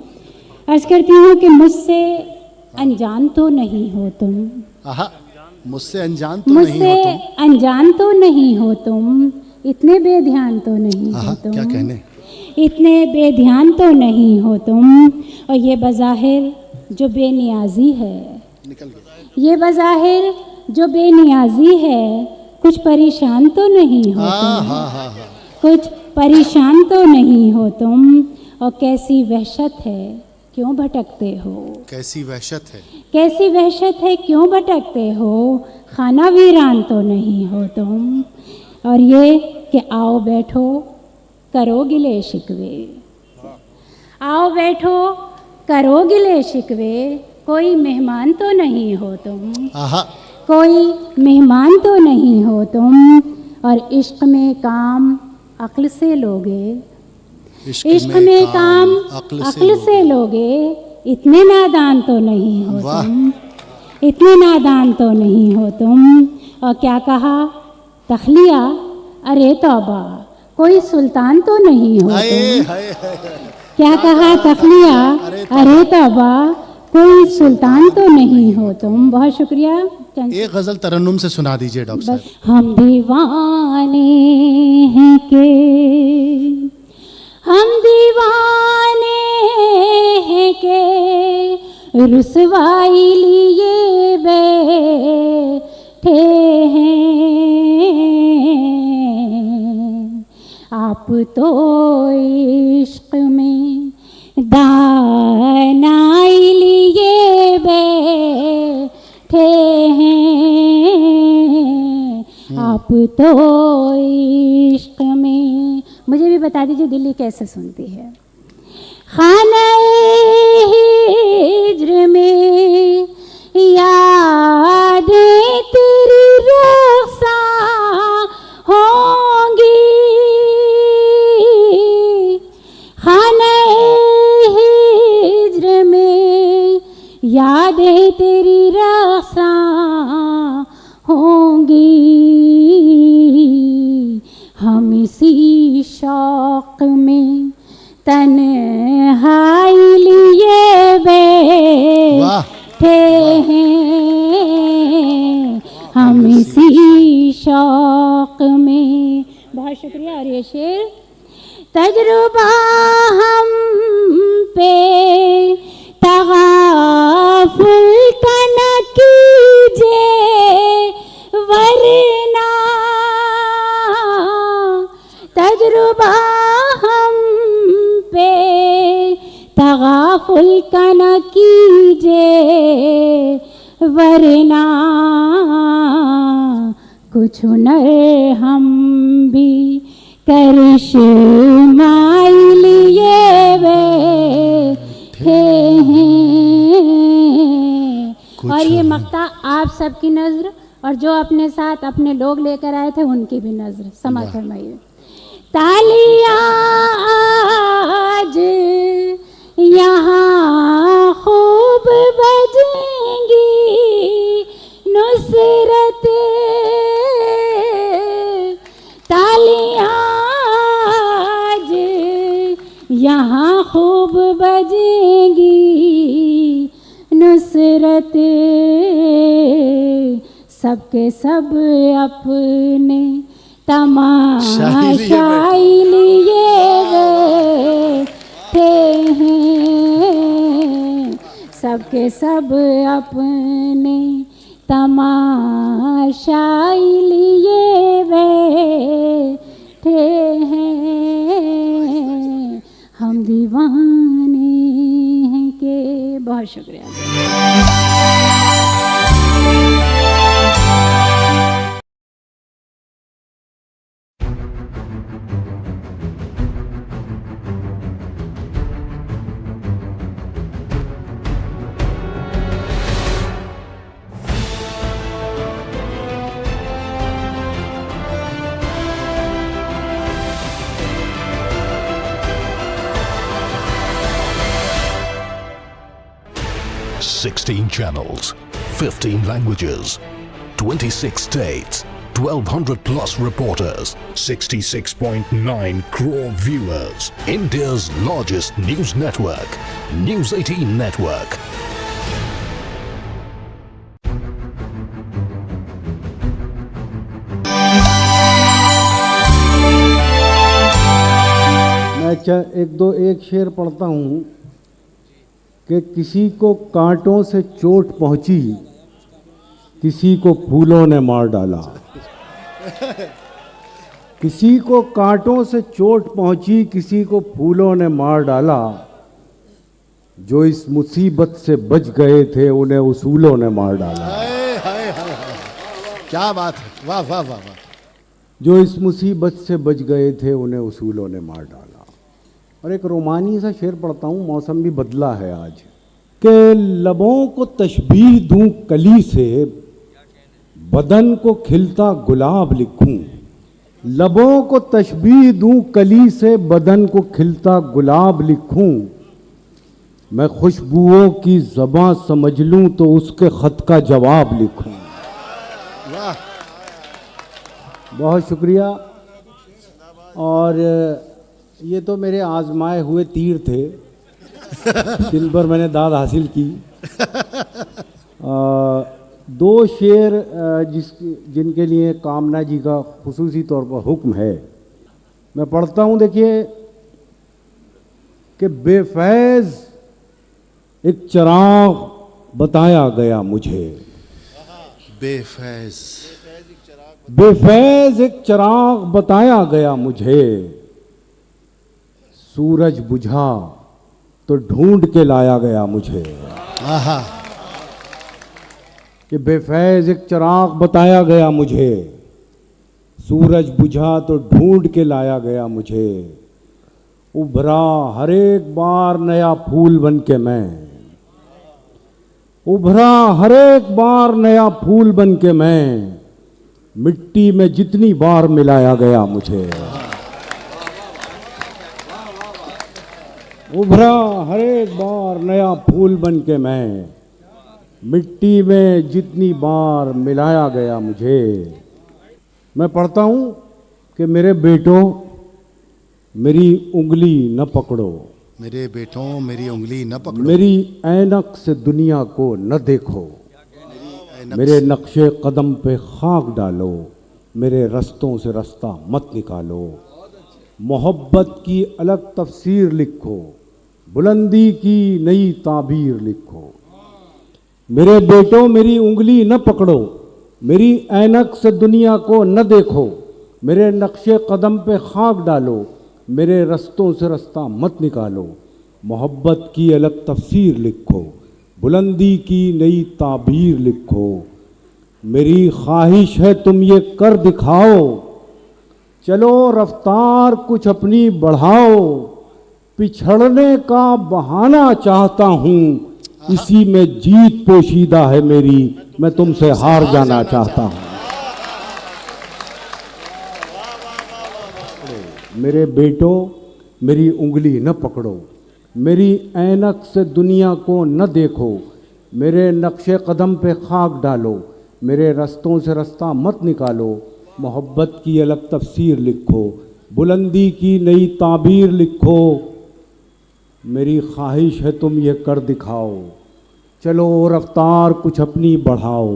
अर्ज़ करती हूँ कि मुझसे अनजान तो नहीं हो तुम। मुझसे अनजान तो नहीं हो तुम। अनजान तो नहीं हो तुम। इतने बेध्यान तो नहीं हो तुम। क्या कहने। इतने बेध्यान तो नहीं हो तुम। और ये बज़ाहिर जो बेनियाजी है, ये बज़ाहिर जो बेनियाजी है, कुछ परेशान तो नहीं हो तुम। कुछ परेशान तो नहीं हो तुम। और कैसी वहशत है क्यों भटकते हो। कैसी वहशत है, कैसी वहशत है क्यों भटकते हो। खाना वीरान तो नहीं हो तुम। और ये कि आओ बैठो करो गिले शिकवे। आओ बैठो करो गिले शिकवे। कोई मेहमान तो नहीं हो तुम। कोई मेहमान तो नहीं हो तुम। और इश्क में काम अक्ल से लोगे। इश्क में काम अक्ल से लोगे। इतने नादान तो नहीं हो तुम। इतने नादान तो नहीं हो तुम। और क्या कहा तखलिया, अरे तौबा कोई सुल्तान तो नहीं हो तुम। क्या कहा तखलिया, अरे तौबा कोई सुल्तान तो नहीं हो तुम। बहुत शुक्रिया। एक गजल तरन्नुम से सुना दीजिए डॉक्टर साहब। हम दीवाने हैं के, हम दीवाने हैं के रुसवाई लिए बैठे हैं। आप तो इश्क में दानाई लिए बैठे हैं। आप तो इश्क में। मुझे भी बता दीजिए दिल्ली कैसे सुनती है। खाना हिज्र में यादें तेरी रक्षा होंगी। खाना हिज्र में यादें तेरी रक्षा होंगी। हम इसी शौक में तन्हाई लिए बैठे हैं। हम इसी शौक में। बहुत शुक्रिया। और ये शेर तजुर्बा हम पे तगाफुल का न कीजिए वरना। तजुर्बा हम पे तगाफुल का न कीजिए वरना। कुछ हुनर हम भी करिश्माई लिए बैठे हैं। और ये मक्ता आप सबकी नज़र और जो अपने साथ अपने लोग लेकर आए थे उनकी भी नज़र समाज फरमाइए। तालियां आज यहाँ खूब सबके सब अपने तमाशाई लिए बैठे हैं, सबके सब अपने तमाशाई लिए बैठे हैं, हम दीवाने हैं के। बहुत शुक्रिया। Sixteen channels, 15 languages, 26 states, 1,200 plus reporters, 66.9 crore viewers. India's largest news network, News 18 Network. मैं एक शेर पढ़ता हूँ कि किसी को कांटों से चोट पहुंची, किसी को फूलों ने मार डाला। किसी को कांटों से चोट पहुंची, किसी को फूलों ने मार डाला। जो इस मुसीबत से बच गए थे, उन्हें उसूलों ने मार डाला। क्या बात है, वाह वाह वाह वाह। जो इस मुसीबत से बच गए थे, उन्हें उसूलों ने मार डाला। और एक रोमानी सा शेर पढ़ता हूँ, मौसम भी बदला है आज, कि लबों को तशबीह दूं कली से, बदन को खिलता गुलाब लिखूं। लबों को तशबीह दूं कली से, बदन को खिलता गुलाब लिखूं। मैं खुशबुओं की ज़बां समझ लूं तो उसके ख़त का जवाब लिखूं। वाह, बहुत शुक्रिया। और ये तो मेरे आजमाए हुए तीर थे जिन पर मैंने दाद हासिल की। दो शेर जिनके लिए कामना जी का खुसूसी तौर पर हुक्म है, मैं पढ़ता हूँ। देखिए कि बेफैज़ एक चिराग बताया गया मुझे। बेफैज़ बेफैज़ एक चिराग बताया गया मुझे। सूरज बुझा तो ढूंढ के लाया गया मुझे। कि बेफैज़ एक चिराग बताया गया मुझे, सूरज बुझा तो ढूंढ के लाया गया मुझे। उभरा हर एक बार नया फूल बन के मैं, उभरा हर एक बार नया फूल बन के मैं। मिट्टी में जितनी बार मिलाया गया मुझे, उभरा हर एक बार नया फूल बन के मैं। मिट्टी में जितनी बार मिलाया गया मुझे। मैं पढ़ता हूँ कि मेरे बेटों मेरी उंगली न पकड़ो, मेरे बेटों मेरी उंगली न पकड़ो, मेरी ऐनक से दुनिया को न देखो। मेरे नक्शे कदम पे खाक डालो, मेरे रस्तों से रास्ता मत निकालो। मोहब्बत की अलग तफसीर लिखो, बुलंदी की नई ताबीर लिखो। मेरे बेटों मेरी उंगली न पकड़ो, मेरी ऐनक से दुनिया को न देखो। मेरे नक्शे कदम पे खाक डालो, मेरे रस्तों से रास्ता मत निकालो। मोहब्बत की अलग तफसीर लिखो, बुलंदी की नई ताबीर लिखो। मेरी ख्वाहिश है तुम ये कर दिखाओ, चलो रफ्तार कुछ अपनी बढ़ाओ। पिछड़ने का बहाना चाहता हूँ, इसी में जीत पोशीदा है मेरी। मैं तुमसे हार जाना चाहता हूँ। मेरे बेटों मेरी उंगली न पकड़ो, मेरी ऐनक से दुनिया को न देखो। मेरे नक्शे कदम पे खाक डालो, मेरे रस्तों से रास्ता मत निकालो। मोहब्बत की अलग तफसीर लिखो, बुलंदी की नई ताबीर लिखो। मेरी ख्वाहिश है तुम ये कर दिखाओ, चलो रफ्तार कुछ अपनी बढ़ाओ।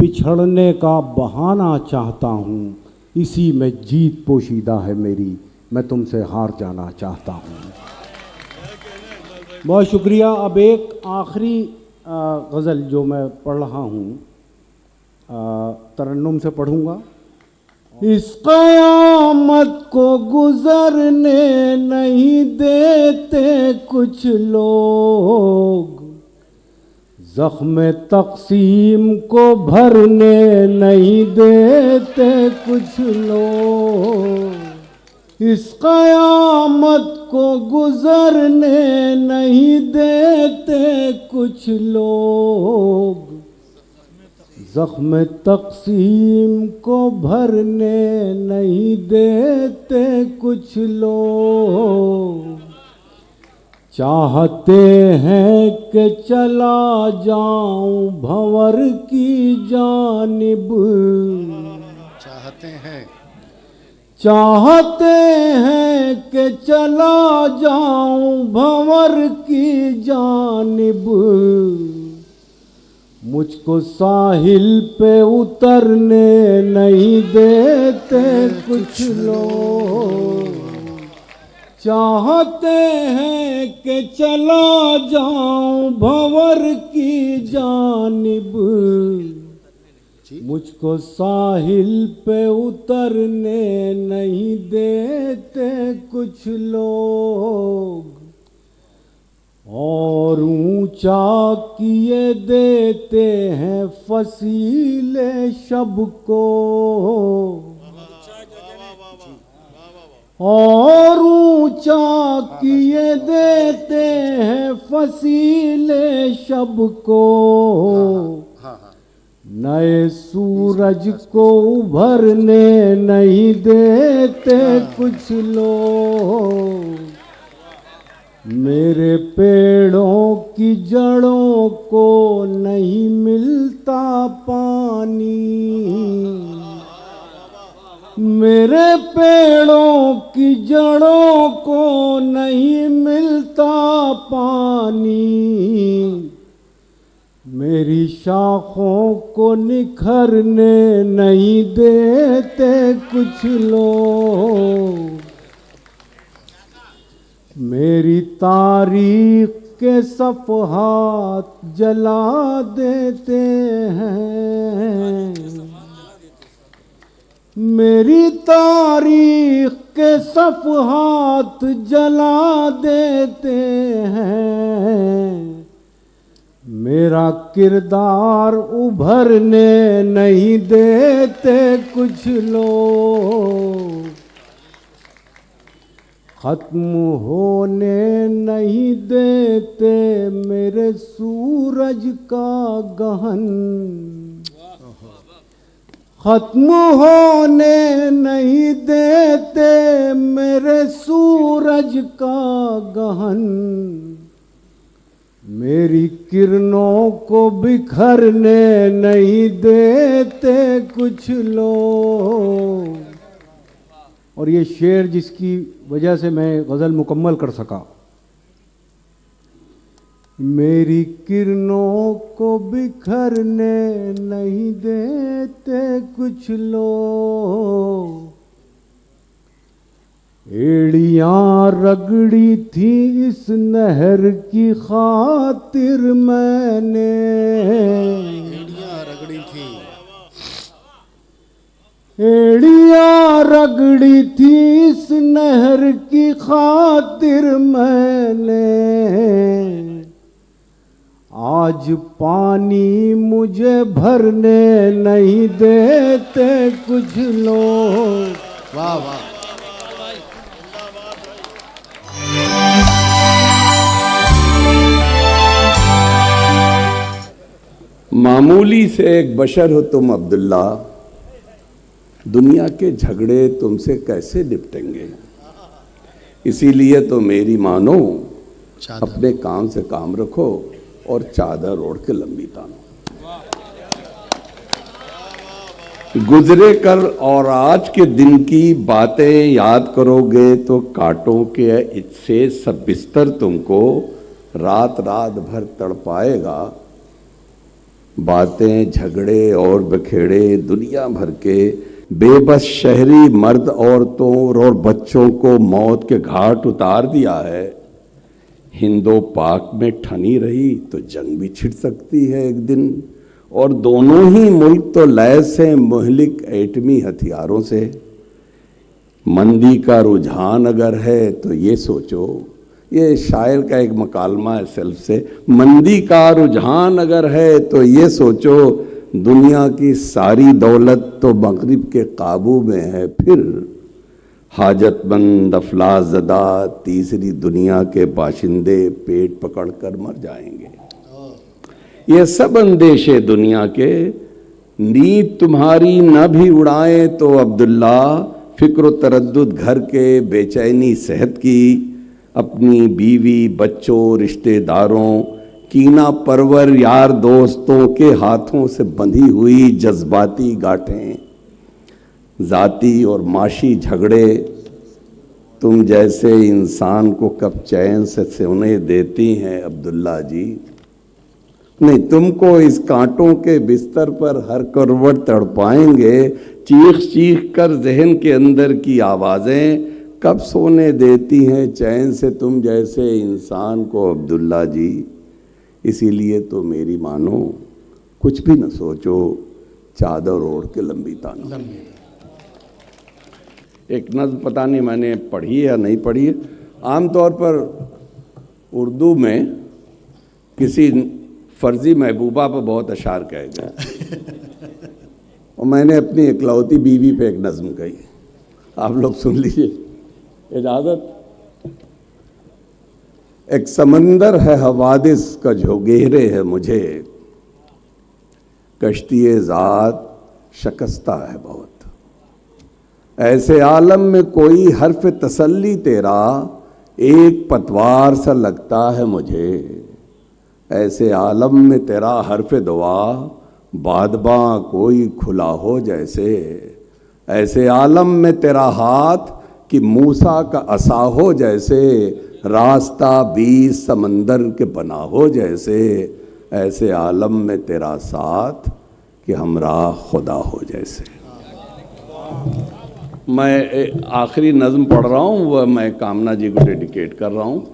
पिछड़ने का बहाना चाहता हूँ, इसी में जीत पोशीदा है मेरी, मैं तुमसे हार जाना चाहता हूँ। बहुत शुक्रिया। अब एक आखिरी गज़ल जो मैं पढ़ रहा हूँ तरन्नुम से पढ़ूँगा। इस क़यामत को गुज़रने नहीं देते कुछ लोग, ज़ख्म तक़सीम को भरने नहीं देते कुछ लोग। इस क़यामत को गुज़रने नहीं देते कुछ लोग, ज़ख्म तक़सीम को भरने नहीं देते कुछ लोग। चाहते हैं कि चला जाऊं भंवर की जानिब, चाहते हैं कि चला जाऊं भंवर की जानिब, मुझको साहिल पे उतरने नहीं देते कुछ लोग। चाहते हैं कि चला जाऊं भंवर की जानिब, मुझको साहिल पे उतरने नहीं देते कुछ लोग। और ऊंचा किए देते हैं फसीले शब को, और ऊंचा किए देते हैं फसीले शब को। नए सूरज को उभरने नहीं देते कुछ लोग। मेरे पेड़ों की जड़ों को नहीं मिलता पानी, मेरे पेड़ों की जड़ों को नहीं मिलता पानी। मेरी शाखों को निखरने नहीं देते कुछ लोग। मेरी तारीख के सफ़हात जला देते हैं, मेरी तारीख के सफ़हात जला देते हैं। मेरा किरदार उभरने नहीं देते कुछ लोग। खत्म होने नहीं देते मेरे सूरज का गहन, खत्म होने नहीं देते मेरे सूरज का गहन। मेरी किरणों को बिखरने नहीं देते कुछ लोग। और ये शेर जिसकी वजह से मैं गज़ल मुकम्मल कर सका। मेरी किरणों को बिखरने नहीं देते कुछ लोग। एड़ियाँ रगड़ी थी इस नहर की खातिर मैंने, एड़ियाँ रगड़ी थी इस नहर की खातिर मैंने। आज पानी मुझे भरने नहीं देते कुछ लोग। वाह वाह। मामूली से एक बशर हो तुम अब्दुल्ला, दुनिया के झगड़े तुमसे कैसे निपटेंगे। इसीलिए तो मेरी मानो अपने काम से काम रखो और चादर ओढ़ के लंबी तानो। गुजरे कल और आज के दिन की बातें याद करोगे तो कांटों के इससे सब बिस्तर तुमको रात रात भर तड़पाएगा। बातें, झगड़े और बखेड़े दुनिया भर के बेबस शहरी मर्द, औरतों और बच्चों को मौत के घाट उतार दिया है। हिंदो पाक में ठनी रही तो जंग भी छिड़ सकती है एक दिन, और दोनों ही मुल्क तो लैस हैं मुहलिक एटमी हथियारों से। मंदी का रुझान अगर है तो ये सोचो, ये शायर का एक मकालमा है सेल्फ से, मंदी का रुझान अगर है तो ये सोचो, दुनिया की सारी दौलत तो मगरिब के काबू में है। फिर हाजतमंद अफलाज़दा तीसरी दुनिया के बाशिंदे पेट पकड़कर मर जाएंगे। ये सब अंदेशे दुनिया के, नींद तुम्हारी न भी उड़ाए तो अब्दुल्ला, फिक्र तरद्दुद घर के, बेचैनी सेहत की, अपनी बीवी बच्चों रिश्तेदारों, कीना परवर यार दोस्तों के हाथों से बंधी हुई जज्बाती गांठें, जाती और माशी झगड़े तुम जैसे इंसान को कब चैन से सोने देती हैं अब्दुल्ला जी। नहीं, तुमको इस कांटों के बिस्तर पर हर करवट तड़पाएंगे, चीख चीख कर जहन के अंदर की आवाज़ें कब सोने देती हैं चैन से तुम जैसे इंसान को अब्दुल्ला जी। इसीलिए तो मेरी मानो कुछ भी न सोचो, चादर ओढ़ के लंबी तानो। एक नज़्म पता नहीं मैंने पढ़ी है या नहीं पढ़ी है, आमतौर पर उर्दू में किसी फर्जी महबूबा पर बहुत अशार कहे गए और मैंने अपनी इकलौती बीवी पे एक नज़्म कही, आप लोग सुन लीजिए, इजाज़त। एक समंदर है हवादिस का जो घेरे है मुझे, कश्ती ज़ात शकस्ता है बहुत। ऐसे आलम में कोई हर्फ तसल्ली तेरा एक पतवार सा लगता है मुझे। ऐसे आलम में तेरा हर्फ दुआ बादबा कोई खुला हो जैसे। ऐसे आलम में तेरा हाथ कि मूसा का असा हो जैसे, रास्ता बीच समंदर के बना हो जैसे। ऐसे आलम में तेरा साथ कि हमरा खुदा हो जैसे। मैं आखिरी नज़्म पढ़ रहा हूँ, वह मैं कामना जी को डेडिकेट कर रहा हूँ।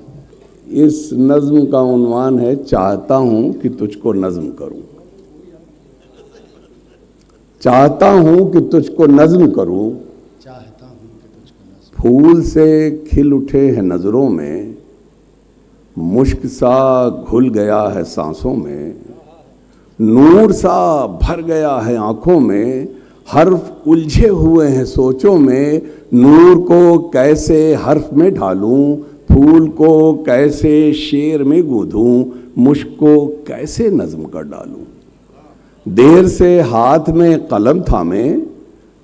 इस नज़्म का उन्वान है चाहता हूँ कि तुझको नज़्म करूँ। चाहता हूँ कि तुझको नज़्म करूँ, फूल से खिल उठे हैं नज़रों में, मुश्क सा घुल गया है सांसों में, नूर सा भर गया है आँखों में, हर्फ उलझे हुए हैं सोचों में। नूर को कैसे हर्फ में ढालूं, फूल को कैसे शेर में गूंथूं, मुश्क को कैसे नज़्म कर डालूं। देर से हाथ में कलम थामे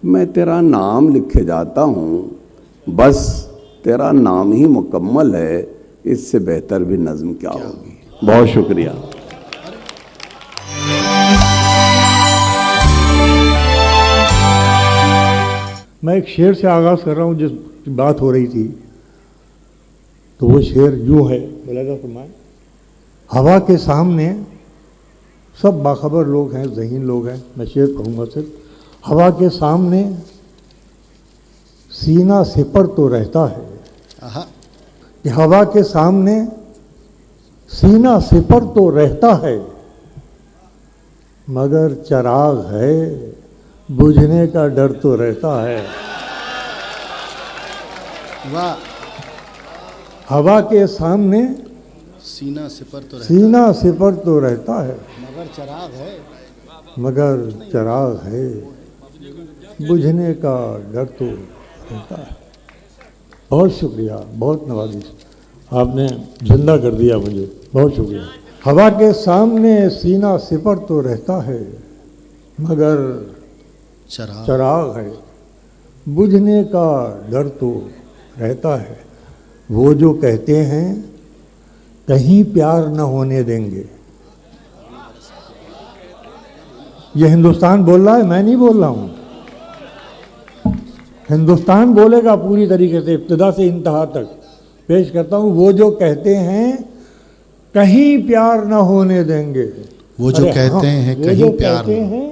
मैं तेरा नाम लिखे जाता हूँ, बस तेरा नाम ही मुकम्मल है, इससे बेहतर भी नज़्म क्या होगी। बहुत शुक्रिया। मैं एक शेर से आगाज़ कर रहा हूँ, जिस बात हो रही थी, तो वो शेर यूँ है, मुलाज़ा फरमाएं। हवा के सामने सब बाखबर लोग हैं, ज़हीन लोग हैं, मैं शेर कहूँगा सिर्फ। हवा के सामने सीना सिपर तो रहता है, कि हवा के सामने सीना सिपर तो रहता है, मगर चराग है बुझने का डर तो रहता है। वाह। हवा के सामने सीना सिपर तो रहता सीना सिपर तो रहता है, मगर चराग है, मगर चराग है बुझने का डर तो रहता है। बहुत शुक्रिया, बहुत नवाजिश, आपने जिंदा कर दिया मुझे, बहुत शुक्रिया। हवा के सामने सीना सिपर तो रहता है, मगर चराग है बुझने का डर तो रहता है। वो जो कहते हैं कहीं प्यार न होने देंगे, ये हिंदुस्तान बोल रहा है, मैं नहीं बोल रहा हूँ। हिंदुस्तान बोलेगा पूरी तरीके से, इब्तिदा से इंतहा तक पेश करता हूँ। वो जो कहते हैं कहीं प्यार न होने देंगे, वो जो कहते हैं कहीं प्यार कहते हैं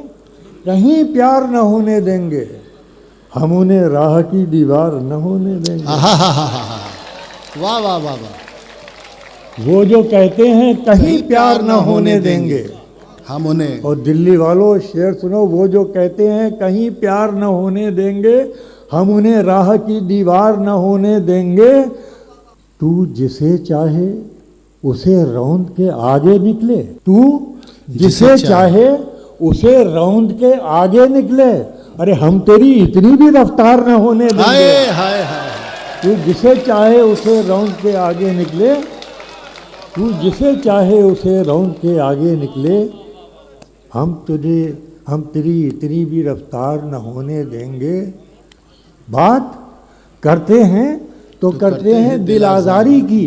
कहीं प्यार न होने देंगे, हम उन्हें राह की दीवार न होने देंगे। वाह वाह वाह वाह। वो जो कहते हैं कहीं प्यार न होने देंगे, हम उन्हें। और दिल्ली वालों शेर सुनो, वो जो कहते हैं कहीं प्यार न होने देंगे, हम उन्हें राह की दीवार न होने देंगे। तू जिसे चाहे उसे रौंद के आगे निकले, तू जिसे चाहे उसे रौंद के आगे निकले। अरे हम तेरी इतनी भी रफ्तार न होने देंगे। हाय हाय हाय। तू जिसे चाहे उसे रौंद के आगे निकले, तू जिसे चाहे उसे रौंद के आगे निकले। हम तेरी इतनी भी रफ्तार न होने देंगे। बात करते हैं तो करते हैं दिल आज़ारी की।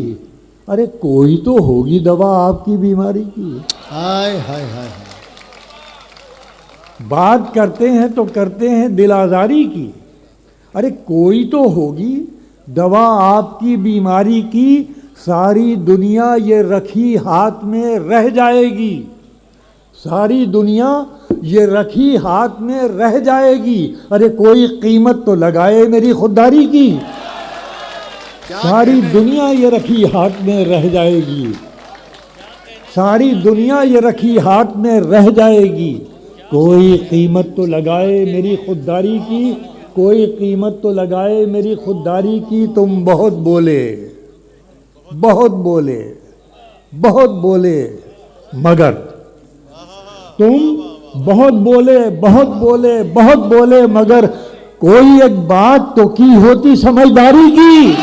अरे कोई तो होगी दवा आपकी बीमारी की। हाय हाय हाय। बात करते हैं तो करते हैं दिल आज़ारी की। अरे कोई तो होगी दवा आपकी बीमारी की। सारी दुनिया ये रखी हाथ में रह जाएगी, सारी दुनिया ये रखी हाथ में रह जाएगी। अरे कोई कीमत तो लगाए मेरी खुददारी की। सारी दुनिया ये रखी हाथ में रह जाएगी, सारी दुनिया ये रखी हाथ में रह जाएगी। कोई कीमत तो लगाए मेरी खुददारी की, कोई कीमत तो लगाए मेरी खुददारी की। तुम बहुत बोले, बहुत बोले, बहुत बोले, मगर तुम बहुत बोले, बहुत बोले, बहुत बोले, मगर कोई एक बात तो की होती समझदारी की।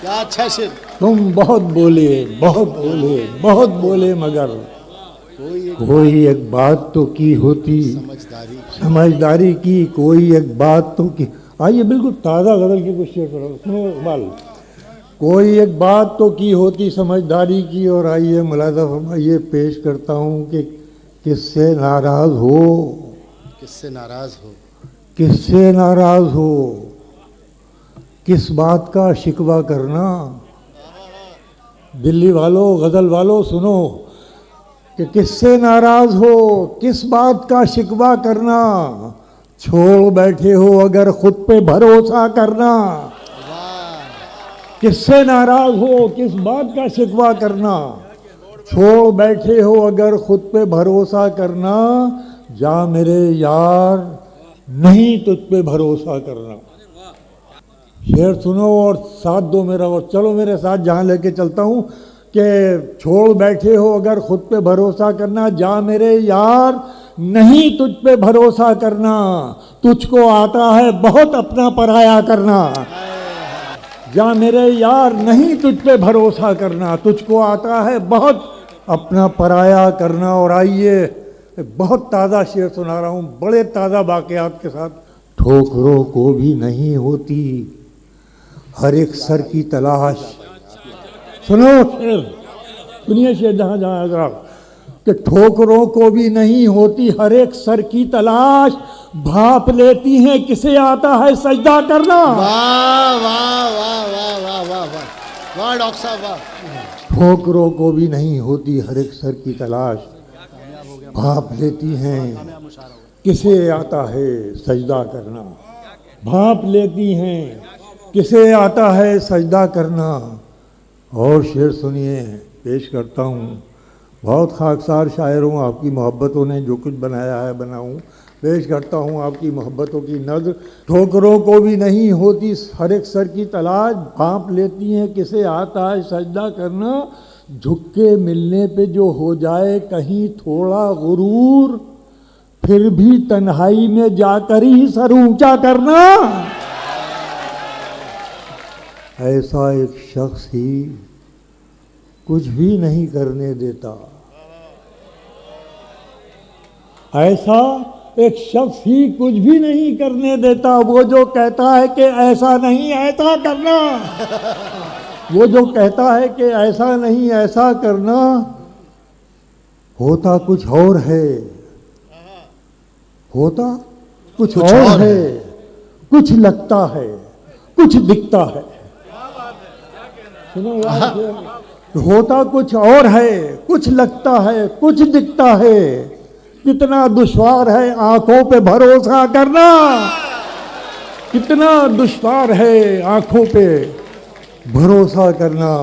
क्या अच्छा शेर। तुम बहुत बोले, बहुत बोले, बहुत बोले, मगर कोई एक बात तो की होती समझदारी की। कोई एक बात तो की। आइए बिल्कुल ताज़ा गज़ल की कुछ शेर करो, सुनो इकबाल। कोई एक बात तो की होती समझदारी की। और आइए मुलाज़ा फरमाइए, पेश करता हूँ कि किससे नाराज़ हो, किससे नाराज़ हो, किससे नाराज़ हो, किस बात का शिकवा करना। दिल्ली वालों, गज़ल वालों सुनो कि किससे नाराज़ हो, किस बात का शिकवा करना। छोड़ बैठे हो अगर खुद पे भरोसा करना। किससे नाराज़ हो, किस बात का शिकवा करना। छोड़ बैठे हो अगर खुद पे भरोसा करना। जा मेरे यार नहीं तुझ पे भरोसा करना। शेर सुनो और साथ दो मेरा, और चलो मेरे साथ जहाँ लेके चलता हूँ कि छोड़ बैठे हो अगर खुद पे भरोसा करना। जा मेरे यार नहीं तुझ पे भरोसा करना, तुझको आता है बहुत अपना पराया करना। जा मेरे यार नहीं तुझ पे भरोसा करना, तुझको आता है बहुत अपना पराया करना। और आइए बहुत ताज़ा शेर सुना रहा हूँ, बड़े ताज़ा वाक़यात के साथ। ठोकरों को भी नहीं होती हर एक सर की तलाश। सुनो शेर, सुनिए शेर जहाँ जहाँ अगर कि ठोकरों को भी नहीं होती हर एक सर की तलाश। भाप लेती हैं किसे आता है सजदा करना। वाह वाह वाह वाह वाह वाह वाह वाह डॉक्टर साहब वाह। ठोकरों को भी नहीं होती हर एक सर की तलाश। भाप लेती हैं किसे आता है सजदा करना। भाप लेती हैं किसे आता है सजदा करना। और शेर सुनिए, पेश करता हूँ। बहुत खाकसार शायर हूँ, आपकी मोहब्बतों ने जो कुछ बनाया है बनाऊँ। पेश करता हूँ आपकी मोहब्बतों की नज़र। ठोकरों को भी नहीं होती हर एक सर की तलाश। भाप लेती हैं किसे आता है सजदा करना। झुक के मिलने पे जो हो जाए कहीं थोड़ा गुरूर, फिर भी तन्हाई में जाकर ही सर ऊंचा करना। ऐसा एक शख्स ही कुछ भी नहीं करने देता। ऐसा एक शख्स ही कुछ भी नहीं करने देता। वो जो कहता है कि ऐसा नहीं ऐसा करना, वो जो कहता है कि ऐसा नहीं ऐसा करना, होता कुछ और है, होता कुछ और है। कुछ लगता है, कुछ दिखता है। सुनो यार, होता कुछ और है, कुछ लगता है, कुछ दिखता है। कितना दुश्वार है आंखों पे भरोसा करना, कितना दुश्वार है आंखों पे भरोसा करना।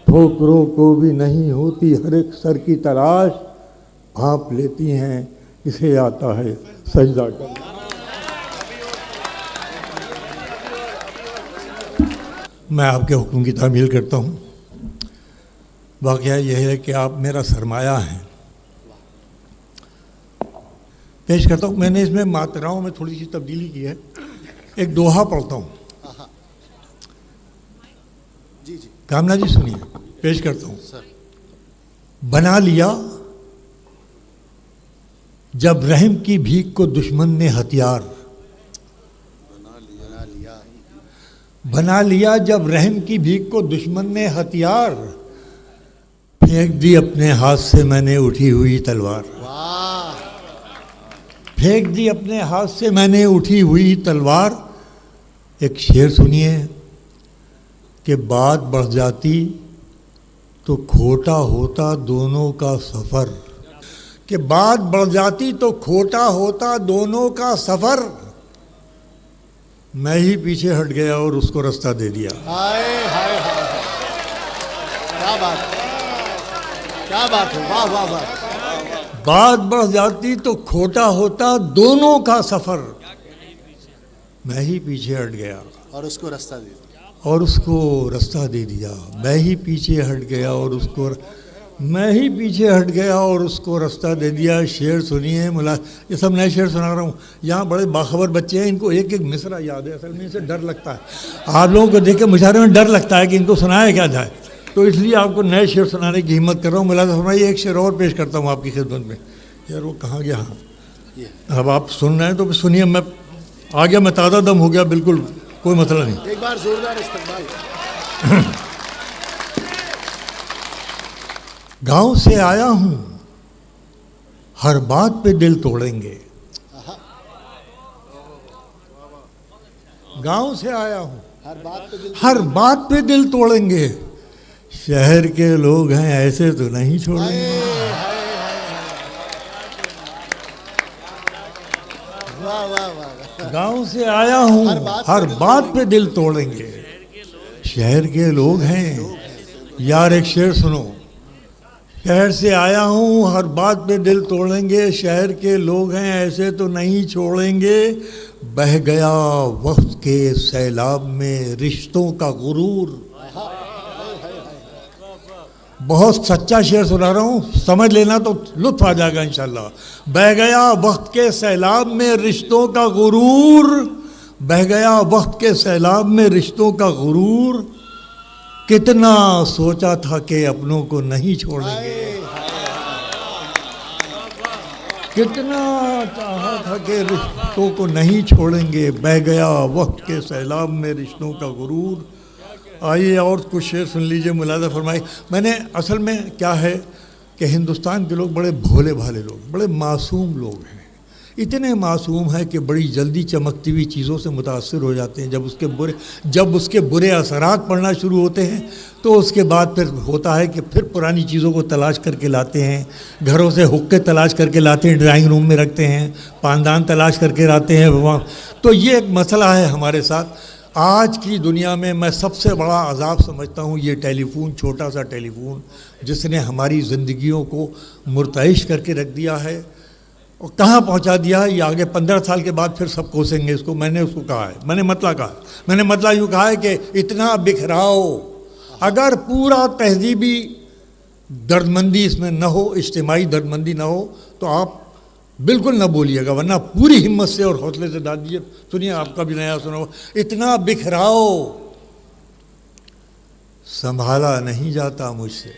ठोकरों को भी नहीं होती हर एक सर की तलाश, भांप लेती हैं इसे आता है सजदा करना। मैं आपके हुक्म की तामील करता हूँ। वाक़या यह है कि आप मेरा सरमाया हैं। पेश करता हूँ। मैंने इसमें मात्राओं में थोड़ी सी तब्दीली की है। एक दोहा पढ़ता हूँ। जी जी कामना जी सुनिए, पेश करता हूँ। बना लिया जब रहम की भीख को दुश्मन ने हथियार, बना लिया जब रहम की भीख को दुश्मन ने हथियार, फेंक दी अपने हाथ से मैंने उठी हुई तलवार। फेंक दी अपने हाथ से मैंने उठी हुई तलवार। एक शेर सुनिए कि बात बढ़ जाती तो खोटा होता दोनों का सफ़र, कि बात बढ़ जाती तो खोटा होता दोनों का सफ़र। मैं ही पीछे हट गया और उसको रास्ता दे दिया। हाय हाय हाय, क्या बात है, क्या बात है, वाह वाह वाह। बात बढ़ जाती तो खोटा होता दोनों का सफ़र, मैं ही पीछे हट गया और उसको रास्ता दे दिया, और उसको रास्ता दे दिया। मैं ही पीछे हट गया और उसको, मैं ही पीछे हट गया और उसको रास्ता दे दिया। शेर सुनिए मुला, ये सब नए शेर सुना रहा हूँ। यहाँ बड़े बाखबर बच्चे हैं, इनको एक एक मिसरा याद है। असल में इनसे डर लगता है, आप लोगों को देख के मुशायरे में डर लगता है कि इनको सुनाया क्या जाए, तो इसलिए आपको नए शेर सुनाने की हिम्मत कर रहा हूँ। मुला फरमाइए एक शेर और पेश करता हूँ आपकी खिदमत में। यार वो कहाँ गया? हाँ, अब आप सुन रहे हैं तो सुनिए। मैं आ गया, मैं ताज़ा दम हो गया, बिल्कुल कोई मसला नहीं। एक बार जोरदार इस्तकबाल। गांव से आया हूं, हर बात पे दिल तोड़ेंगे। गांव से आया हूं, हर बात पे दिल तोड़ेंगे। शहर के लोग हैं ऐसे तो नहीं छोड़ेंगे। वाह वाह वाह। गांव से आया हूं, हर बात पे दिल तोड़ेंगे। शहर के लोग हैं, यार एक शेर सुनो। शहर से आया हूँ, हर बात पे दिल तोड़ेंगे। शहर के लोग हैं ऐसे तो नहीं छोड़ेंगे। बह गया वक्त के सैलाब में रिश्तों का गुरूर। बहुत सच्चा शेर सुना रहा हूँ, समझ लेना तो लुत्फ आ जाएगा इंशाल्लाह। बह गया वक्त के सैलाब में रिश्तों का गुरूर, बह गया वक्त के सैलाब में रिश्तों का गुरूर। कितना सोचा था कि अपनों को नहीं छोड़ेंगे, कितना चाहा था कि रिश्तों को नहीं छोड़ेंगे। बह गया वक्त के सैलाब में रिश्तों का गुरूर। आइए और कुछ शेर सुन लीजिए, मुलाजा फरमाइए। मैंने असल में क्या है कि हिंदुस्तान के लोग बड़े भोले भाले लोग, बड़े मासूम लोग हैं। इतने मासूम हैं कि बड़ी जल्दी चमकती हुई चीज़ों से मुतासर हो जाते हैं। जब उसके बुरे असरात पड़ना शुरू होते हैं तो उसके बाद फिर होता है कि फिर पुरानी चीज़ों को तलाश करके लाते हैं। घरों से हुक्के तलाश करके लाते हैं, ड्राइंग रूम में रखते हैं। पानदान तलाश करके लाते हैं वहाँ। तो ये एक मसला है हमारे साथ। आज की दुनिया में मैं सबसे बड़ा अजाब समझता हूँ ये टेलीफोन, छोटा सा टेलीफोन जिसने हमारी ज़िंदगियों को मुर्तइश करके रख दिया है और कहाँ पहुँचा दिया है। ये आगे 15 साल के बाद फिर सब कोसेंगे इसको। मैंने उसको कहा है, मैंने मतलब कहा, मैंने मतलब यूँ कहा है कि इतना बिखराओ, अगर पूरा तहजीबी दर्दमंदी इसमें न हो, इज्तिमाई दर्दमंदी ना हो, तो आप बिल्कुल ना बोलिएगा, वरना पूरी हिम्मत से और हौसले से डाल दीजिए। सुनिए, आपका भी नया सुना। इतना बिखराओ संभाला नहीं जाता मुझसे।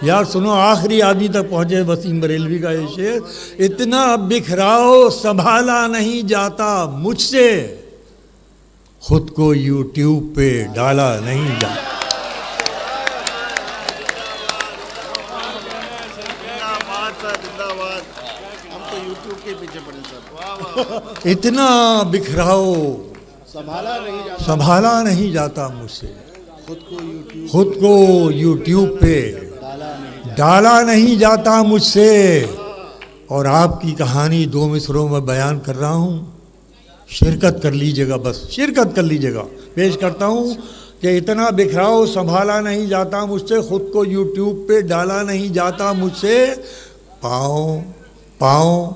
यार सुनो, आखिरी आदमी तक पहुंचे वसीम बरेलवी का ये शेर। इतना बिखराओ संभाला नहीं जाता मुझसे, खुद को यूट्यूब पे डाला नहीं जाता। हम तो यूट्यूब के पीछे पड़े सर। इतना बिखराओ संभाला नहीं जाता संभाला नहीं जाता मुझसे। खुद को यूट्यूब पे डाला नहीं जाता मुझसे। और आपकी कहानी 2 मिसरों में बयान कर रहा हूँ, शिरकत कर लीजिएगा, बस शिरकत कर लीजिएगा। पेश करता हूँ कि इतना बिखराव संभाला नहीं जाता मुझसे, खुद को यूट्यूब पे डाला नहीं जाता मुझसे। पाँव पाँव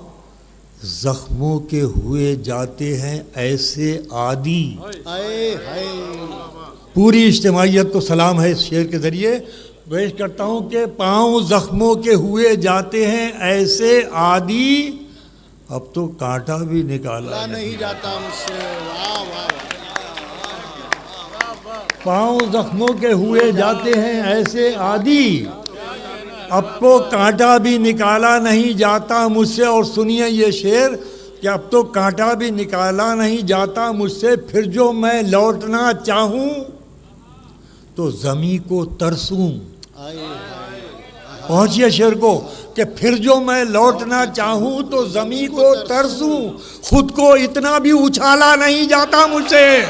जख्मों के हुए जाते हैं ऐसे आदि। पूरी इज्तिमाइयत को सलाम है इस शेर के ज़रिए। पेश करता हूँ कि पाँव जख्मों के हुए जाते हैं ऐसे आदि, अब तो कांटा भी निकाला नहीं जाता मुझसे। वाह वाह। पाँव जख्मों के हुए जाते हैं ऐसे आदि, अब तो कांटा भी निकाला नहीं जाता मुझसे। और सुनिए ये शेर कि अब तो कांटा भी निकाला नहीं जाता मुझसे, फिर जो मैं लौटना चाहूँ तो ज़मी को तरसूं। पहुंचिए शेर को कि फिर जो मैं लौटना चाहूं तो ज़मी को तरसूं, खुद को इतना भी उछाला नहीं जाता मुझसे।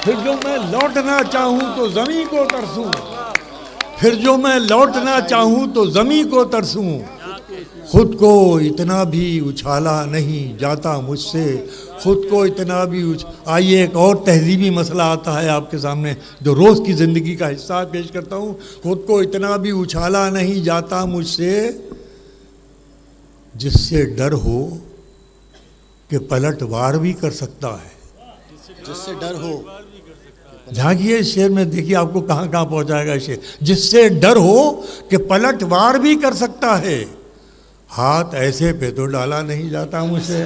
फिर जो मैं लौटना चाहूं तो ज़मी को तरसूं, फिर जो मैं लौटना चाहूं तो ज़मी को तरसूं, खुद को इतना भी उछाला नहीं जाता मुझसे। खुद को इतना भी आइए एक और तहजीबी मसला आता है आपके सामने जो रोज़ की ज़िंदगी का हिस्सा पेश करता हूँ। खुद को इतना भी उछाला नहीं जाता मुझसे, जिससे डर हो कि पलटवार भी कर सकता है। जिससे डर हो, झांकिए शेर में, देखिए आपको कहाँ कहाँ पहुँचाएगा शेर। जिससे डर हो कि पलटवार भी कर सकता है, हाथ ऐसे पे तो डाला नहीं जाता मुझसे।